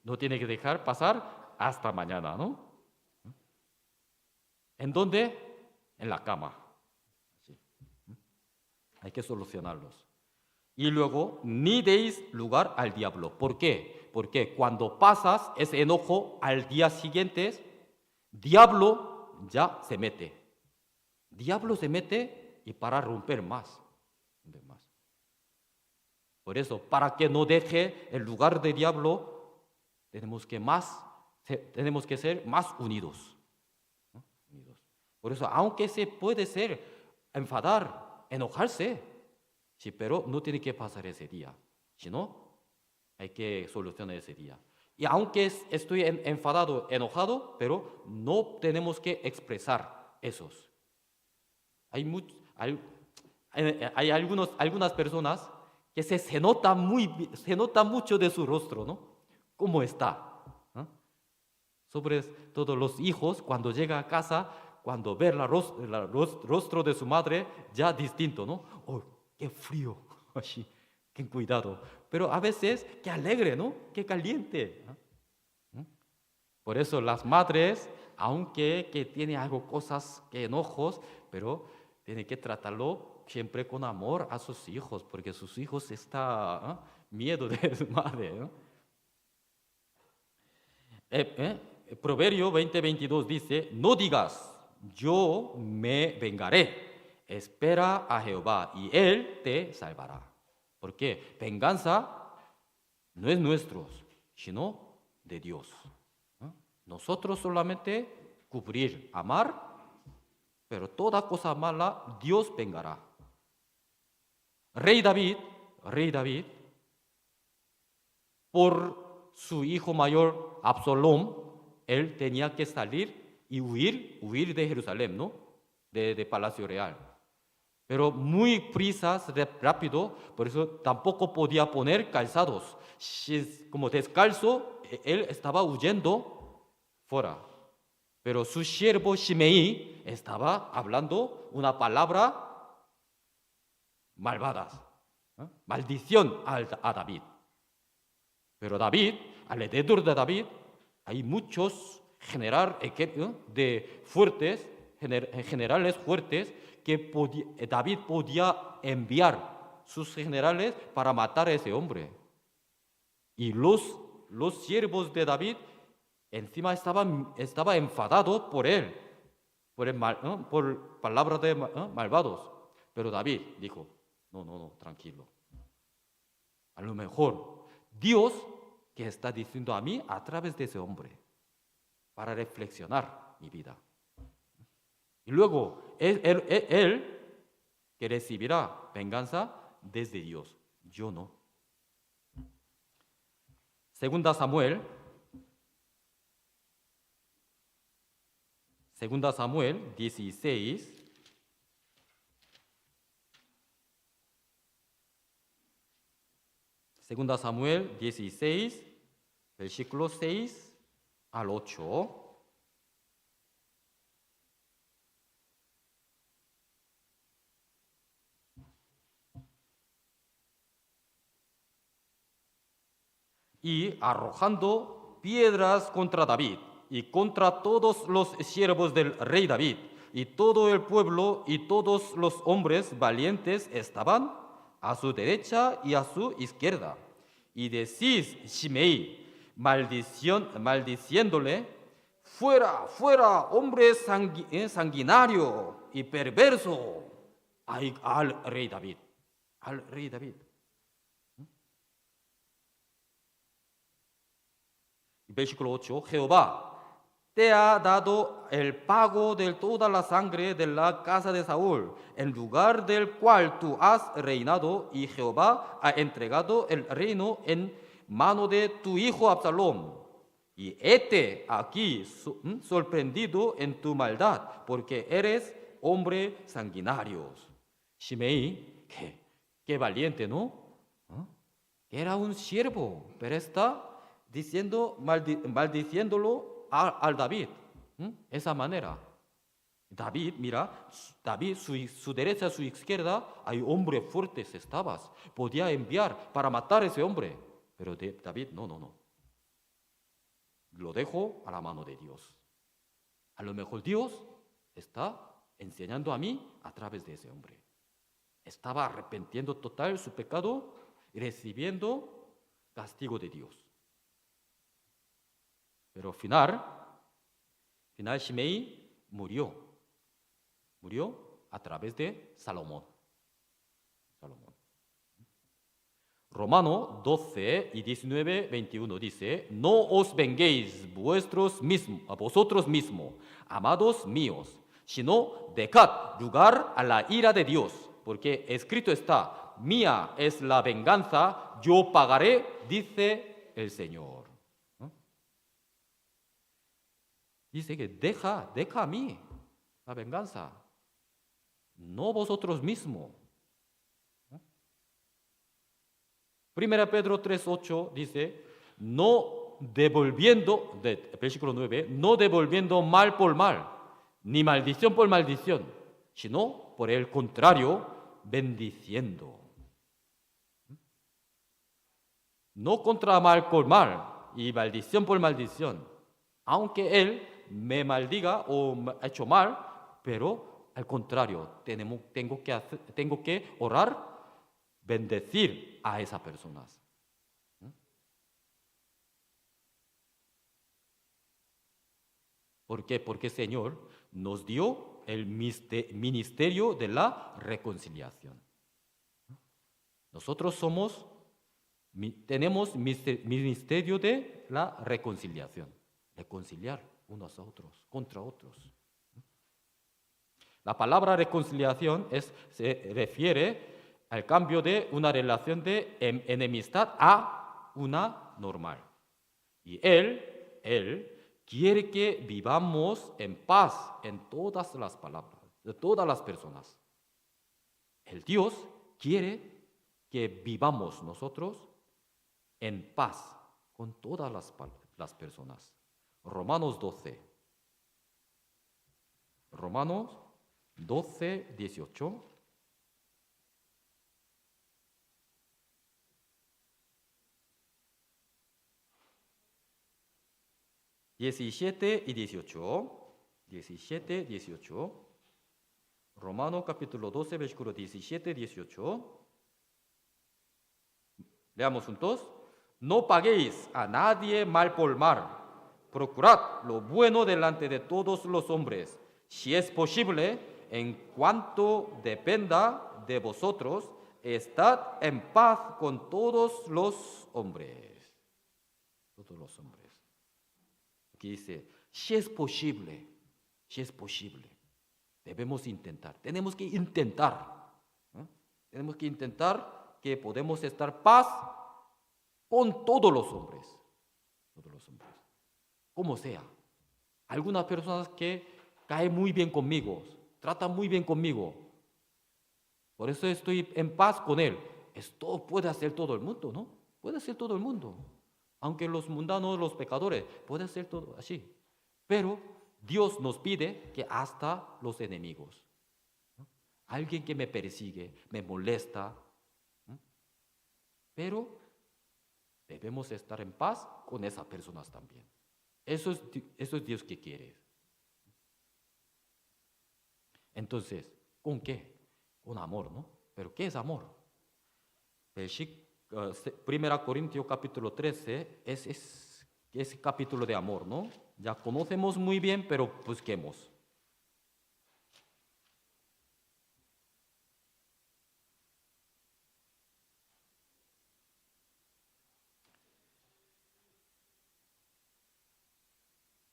No tiene que dejar pasar hasta mañana, ¿no? ¿En dónde? En la cama. Sí. Hay que solucionarlos. Y luego, ni deis lugar al diablo. ¿Por qué? Porque cuando pasas ese enojo al día siguiente, diablo ya se mete. Diablo se mete y para romper más. Por eso, para que no deje el lugar de diablo, tenemos que ser más unidos. Por eso, aunque se puede ser enfadar, enojarse, sí, pero no tiene que pasar ese día, sino hay que solucionar ese día. Y aunque estoy enfadado, enojado, pero no tenemos que expresar esos. Hay algunas personas que se nota mucho de su rostro, ¿no? ¿Cómo está? ¿no? Sobre todo los hijos, cuando llega a casa, cuando ve el rostro de su madre, ya distinto, ¿no? ¡Oh, qué frío! Así, qué cuidado. Pero a veces, qué alegre, ¿no? Qué caliente. ¿no? Por eso las madres, aunque que tienen algo, cosas, que enojos, pero tienen que tratarlo siempre con amor a sus hijos, porque sus hijos está miedo de su madre. ¿no? Proverbio 20:22 dice, no digas, yo me vengaré, espera a Jehová y Él te salvará. Porque venganza no es nuestro, sino de Dios. Nosotros solamente cubrir, amar, pero toda cosa mala Dios vengará. Rey David, por su hijo mayor Absalom, él tenía que salir y huir de Jerusalén, ¿no? De Palacio Real. Pero muy prisas, rápido, por eso tampoco podía poner calzados. Como descalzo, él estaba huyendo fuera. Pero su siervo Shimei estaba hablando una palabra malvada, maldición a David. Pero David, alrededor de David, hay muchos generales fuertes que David podía enviar sus generales para matar a ese hombre. Y los siervos de David encima estaba enfadado por él, por palabras de malvados. Pero David dijo, no, tranquilo. A lo mejor Dios que está diciendo a mí a través de ese hombre para reflexionar mi vida. Y luego él que recibirá venganza desde Dios, yo no. Segunda Samuel 16. Segunda Samuel 16, versículo 6 al 8. Y arrojando piedras contra David y contra todos los siervos del rey David, y todo el pueblo y todos los hombres valientes estaban a su derecha y a su izquierda. Y decís, Shimei, maldiciéndole, fuera, hombre sanguinario y perverso, al rey David. Versículo 8, Jehová te ha dado el pago de toda la sangre de la casa de Saúl, en lugar del cual tú has reinado, y Jehová ha entregado el reino en mano de tu hijo Absalom. Y hete aquí sorprendido en tu maldad, porque eres hombre sanguinario. Shimei, qué valiente, ¿no? Era un siervo, pero está maldiciéndolo al David, esa manera. David, mira, su derecha, su izquierda, hay hombres fuertes estabas, podía enviar para matar a ese hombre, pero David, no. Lo dejo a la mano de Dios. A lo mejor Dios está enseñando a mí a través de ese hombre. Estaba arrepintiendo total su pecado y recibiendo castigo de Dios. Pero final Shimei murió a través de Salomón. Romano 12 y 19, 21 dice, no os venguéis vosotros mismos, amados míos, sino dejad lugar a la ira de Dios, porque escrito está, mía es la venganza, yo pagaré, dice el Señor. Dice que deja a mí la venganza, no vosotros mismos. Primera Pedro 3:8 dice, versículo 9, no devolviendo mal por mal, ni maldición por maldición, sino por el contrario, bendiciendo. No contra mal por mal y maldición por maldición, aunque él me maldiga o me ha hecho mal, pero al contrario, tengo que orar, bendecir a esas personas. ¿Por qué? Porque el Señor nos dio el ministerio de la reconciliación. Nosotros tenemos ministerio de la reconciliación. Reconciliar unos a otros, contra otros. La palabra reconciliación se refiere al cambio de una relación de enemistad a una normal. Y Él quiere que vivamos en paz en todas las palabras, de todas las personas. El Dios quiere que vivamos nosotros en paz con todas las personas. Romanos 12. Romanos 12, 18. (17 y 18). 17, 18. Romanos capítulo 12, versículo 17, 18. Leamos juntos. No paguéis a nadie mal por mal. Procurad lo bueno delante de todos los hombres. Si es posible, en cuanto dependa de vosotros, estad en paz con todos los hombres. Todos los hombres. Aquí dice, si es posible, debemos intentar, tenemos que intentar, ¿eh? Tenemos que intentar que podemos estar paz con todos los hombres, como sea. Algunas personas que caen muy bien conmigo, tratan muy bien conmigo, por eso estoy en paz con él. Esto puede hacer todo el mundo, ¿no? Puede hacer todo el mundo. Aunque los mundanos, los pecadores, puede ser todo así. Pero Dios nos pide que hasta los enemigos, ¿no? Alguien que me persigue, me molesta, ¿no? Pero debemos estar en paz con esas personas también. Eso es Dios que quiere. Entonces, ¿con qué? Con amor, ¿no? ¿Pero qué es amor? Primera Corintios capítulo 13 es capítulo de amor, ¿no? Ya conocemos muy bien, pero busquemos.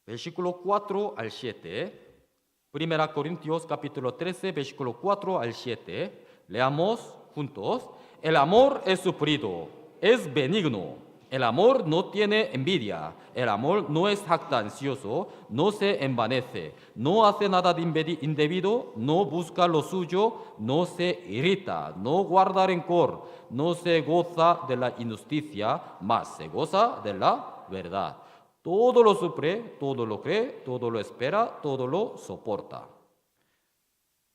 Versículo 4 al 7. Primera Corintios capítulo 13, versículo 4 al 7. Leamos juntos. El amor es sufrido, es benigno. El amor no tiene envidia. El amor no es jactancioso, no se envanece, no hace nada de indebido, no busca lo suyo, no se irrita, no guarda rencor, no se goza de la injusticia, mas se goza de la verdad. Todo lo sufre, todo lo cree, todo lo espera, todo lo soporta.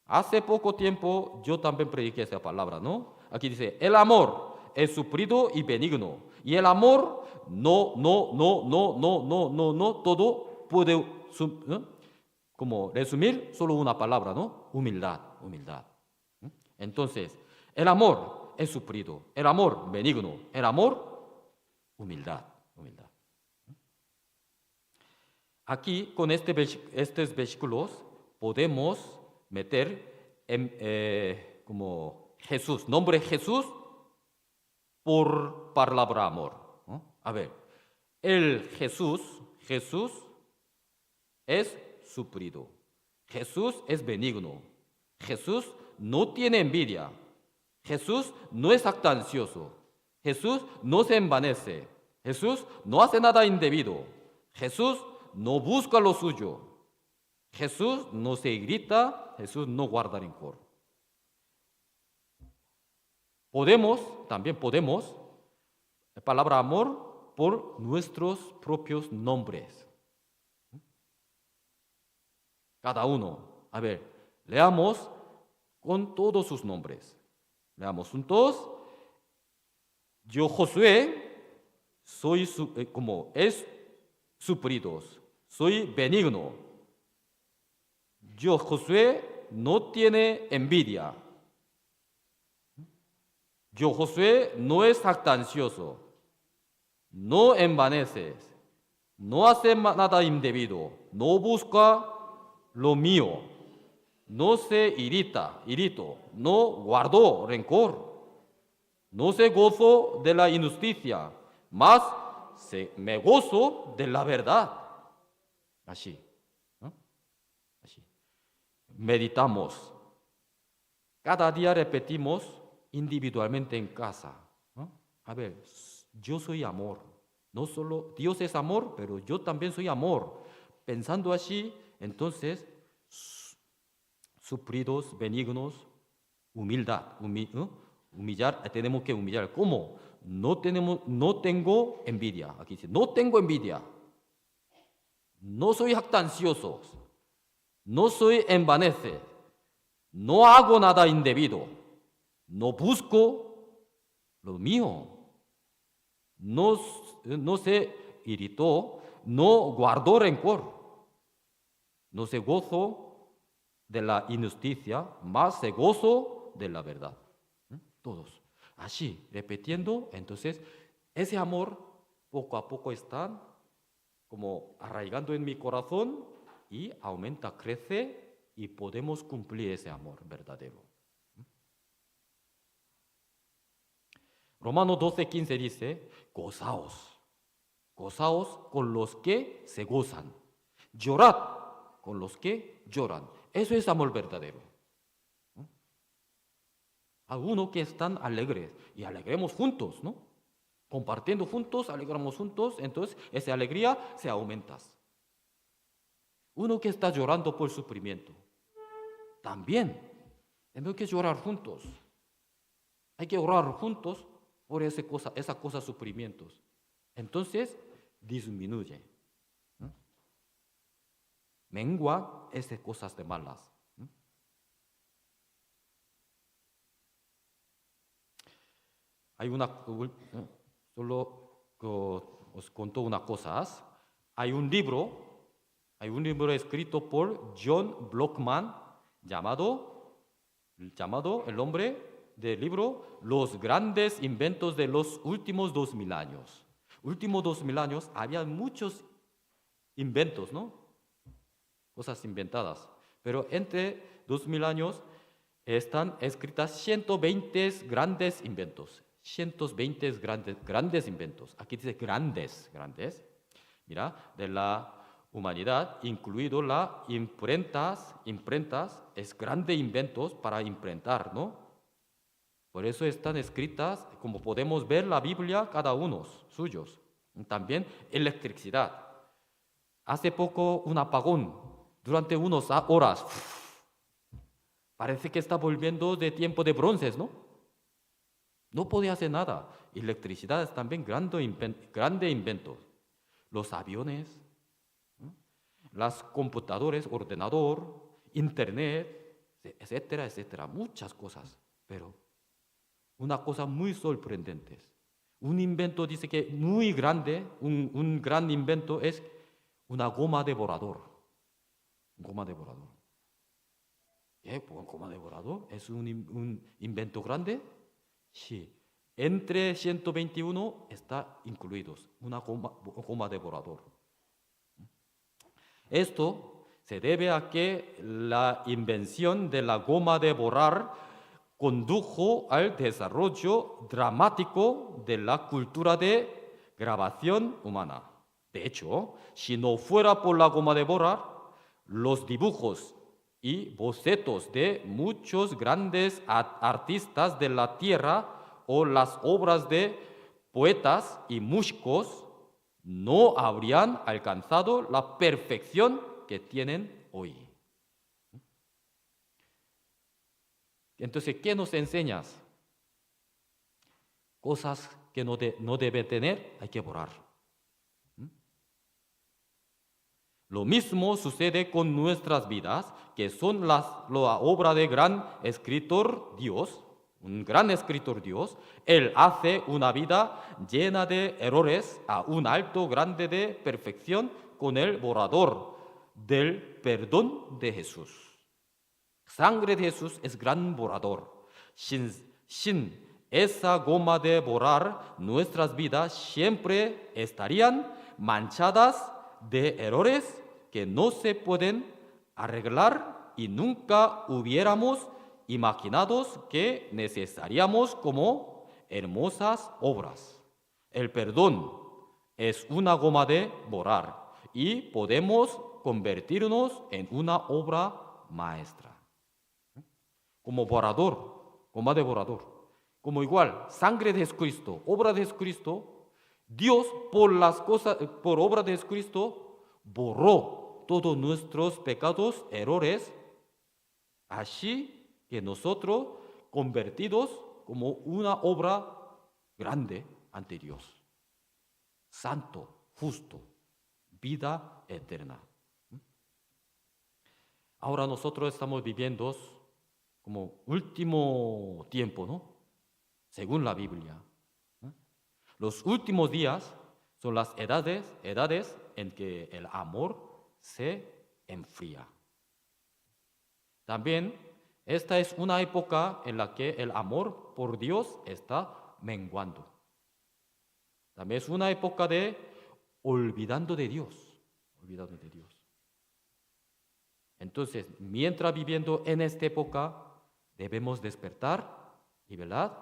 Hace poco tiempo yo también prediqué esa palabra, ¿no? Aquí dice, el amor es sufrido y benigno. Y el amor no, todo puede, como resumir solo una palabra, ¿no? Humildad. Entonces, el amor es sufrido, el amor benigno, el amor humildad. Aquí, con estos versículos, podemos meter como Jesús, nombre Jesús por palabra amor, ¿no? A ver, el Jesús es sufrido, Jesús es benigno, Jesús no tiene envidia, Jesús no es jactancioso, Jesús no se envanece, Jesús no hace nada indebido, Jesús no busca lo suyo, Jesús no se irrita, Jesús no guarda rencor. También podemos, la palabra amor, por nuestros propios nombres. Cada uno. A ver, leamos con todos sus nombres. Leamos juntos. Yo, Josué, soy como es sufridos, soy benigno. Yo, Josué, no tiene envidia. Yo, Josué, no es jactancioso, no envanece, no hace nada indebido, no busca lo mío, no se irrito, no guardo rencor, no se gozo de la injusticia, mas me gozo de la verdad. Así, ¿no? Así. Meditamos. Cada día repetimos individualmente en casa, ¿no? A ver, yo soy amor. No solo Dios es amor, pero yo también soy amor. Pensando así, entonces, sufridos, benignos, humildad, humillar, tenemos que humillar. ¿Cómo? No tengo envidia. Aquí dice, no tengo envidia. No soy jactancioso. No soy envanece. No hago nada indebido. No busco lo mío. No se irritó. No guardó rencor. No se gozo de la injusticia, más se gozo de la verdad. Todos. Así, repitiendo, entonces, ese amor poco a poco está como arraigando en mi corazón y aumenta, crece y podemos cumplir ese amor verdadero. Romanos 12:15 dice, gozaos con los que se gozan, llorad con los que lloran. Eso es amor verdadero. A uno que están alegres y alegremos juntos, ¿no? Compartiendo juntos, alegramos juntos, entonces esa alegría se aumenta. Uno que está llorando por sufrimiento, también tenemos que llorar juntos. Hay que orar juntos por esa cosa sufrimientos. Entonces disminuye, ¿no? Mengua esas cosas de malas. Hay solo os cuento una cosa. Hay un libro escrito por John Blockman llamado el nombre del libro Los grandes inventos de los últimos 2000 años. Últimos 2000 años había muchos inventos, ¿no? Cosas inventadas. Pero entre 2000 años están escritas 120 grandes inventos. 120 grandes inventos. Aquí dice grandes. Mira, de la humanidad, incluido las imprentas, es grandes inventos para imprentar, ¿no? Por eso están escritas, como podemos ver la Biblia, cada uno suyos. También electricidad. Hace poco un apagón, durante unas horas. Parece que está volviendo de tiempo de bronces, ¿no? No podía hacer nada. Electricidad es también grande invento. Los aviones, ¿no? Las computadoras, ordenador, internet, etcétera, muchas cosas. Pero una cosa muy sorprendente. Un invento dice que muy grande, un gran invento es una goma de borrador. Goma de borrador. ¿Goma de borrador? ¿Es un invento grande? Sí. Entre 121 está incluidos una goma de borrador. Esto se debe a que la invención de la goma de borrar condujo al desarrollo dramático de la cultura de grabación humana. De hecho, si no fuera por la goma de borrar, los dibujos y bocetos de muchos grandes artistas de la tierra o las obras de poetas y músicos no habrían alcanzado la perfección que tienen hoy. Entonces, ¿qué nos enseñas? Cosas que no debe tener, hay que borrar. Lo mismo sucede con nuestras vidas, que son la obra de gran escritor Dios, un gran escritor Dios. Él hace una vida llena de errores a un alto grande de perfección con el borrador del perdón de Jesús. Sangre de Jesús es gran borrador. Sin esa goma de borrar, nuestras vidas siempre estarían manchadas de errores que no se pueden arreglar y nunca hubiéramos imaginado que necesitaríamos como hermosas obras. El perdón es una goma de borrar y podemos convertirnos en una obra maestra. Como borrador, goma de borrador. Como igual, sangre de Jesucristo, obra de Jesucristo, Dios por obra de Jesucristo borró todos nuestros pecados, errores, así que nosotros convertidos como una obra grande ante Dios, santo, justo, vida eterna. Ahora nosotros estamos viviendo como último tiempo, ¿no? Según la Biblia. Los últimos días son las edades en que el amor se enfría. También esta es una época en la que el amor por Dios está menguando. También es una época de olvidando de Dios. Entonces, mientras viviendo en esta época, debemos despertar y, ¿verdad?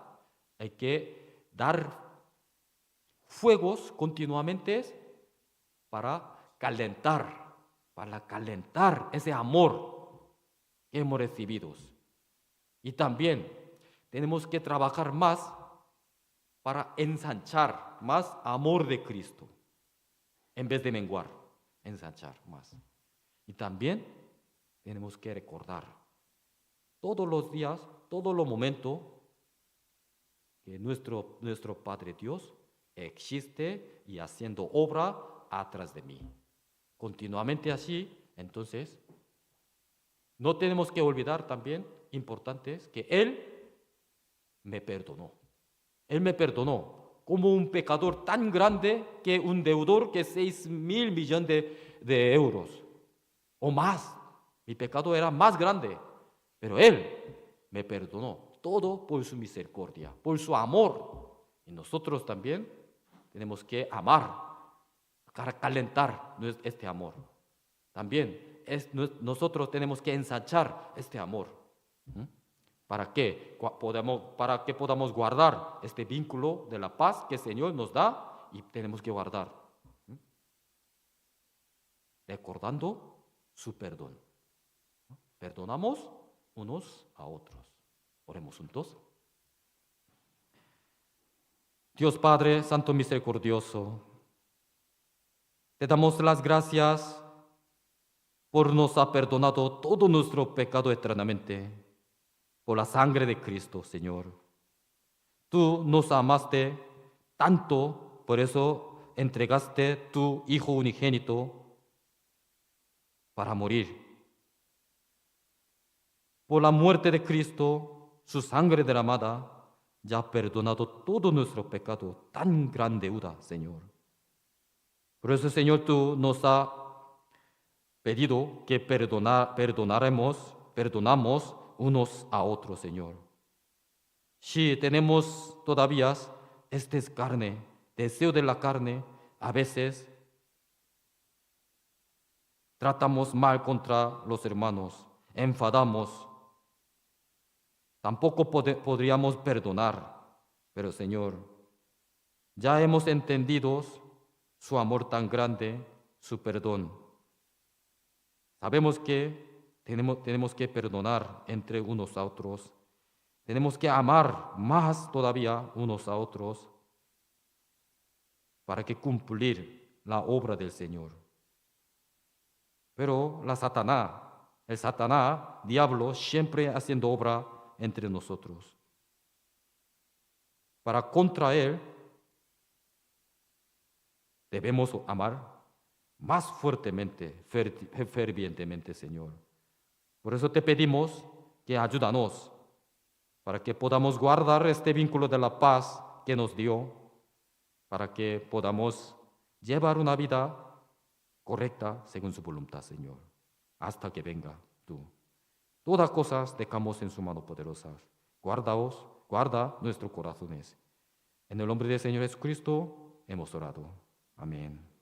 Hay que dar fuegos continuamente para calentar ese amor que hemos recibido. Y también tenemos que trabajar más para ensanchar más amor de Cristo, en vez de menguar, ensanchar más. Y también tenemos que recordar todos los días, todos los momentos, que nuestro Padre Dios existe y haciendo obra atrás de mí. Continuamente así, entonces, no tenemos que olvidar también, importante es, que Él me perdonó. Él me perdonó como un pecador tan grande que un deudor que 6.000 millones de euros o más. Mi pecado era más grande, pero Él me perdonó. Todo por su misericordia, por su amor. Y nosotros también tenemos que amar, para calentar este amor. También nosotros tenemos que ensanchar este amor. ¿Para qué? Para que podamos guardar este vínculo de la paz que el Señor nos da y tenemos que guardar. Recordando su perdón. Perdonamos unos a otros. Oremos juntos. Dios Padre, Santo Misericordioso, te damos las gracias por nos ha perdonado todo nuestro pecado eternamente, por la sangre de Cristo, Señor. Tú nos amaste tanto, por eso entregaste tu Hijo unigénito para morir. Por la muerte de Cristo, su sangre derramada, ya ha perdonado todo nuestro pecado, tan gran deuda, Señor. Por eso, Señor, tú nos has pedido que perdonamos unos a otros, Señor. Si tenemos todavía este es carne, deseo de la carne, a veces tratamos mal contra los hermanos, enfadamos. Tampoco podríamos perdonar, pero Señor, ya hemos entendido su amor tan grande, su perdón. Sabemos que tenemos que perdonar entre unos a otros. Tenemos que amar más todavía unos a otros para que cumplir la obra del Señor. Pero el Satanás, diablo, siempre haciendo obra entre nosotros. Para contra él, debemos amar más fuertemente, fervientemente, Señor. Por eso te pedimos que ayúdanos para que podamos guardar este vínculo de la paz que nos dio, para que podamos llevar una vida correcta según su voluntad, Señor, hasta que venga tú. Todas cosas dejamos en su mano poderosa. Guarda nuestros corazones. En el nombre del Señor Jesucristo hemos orado. Amén.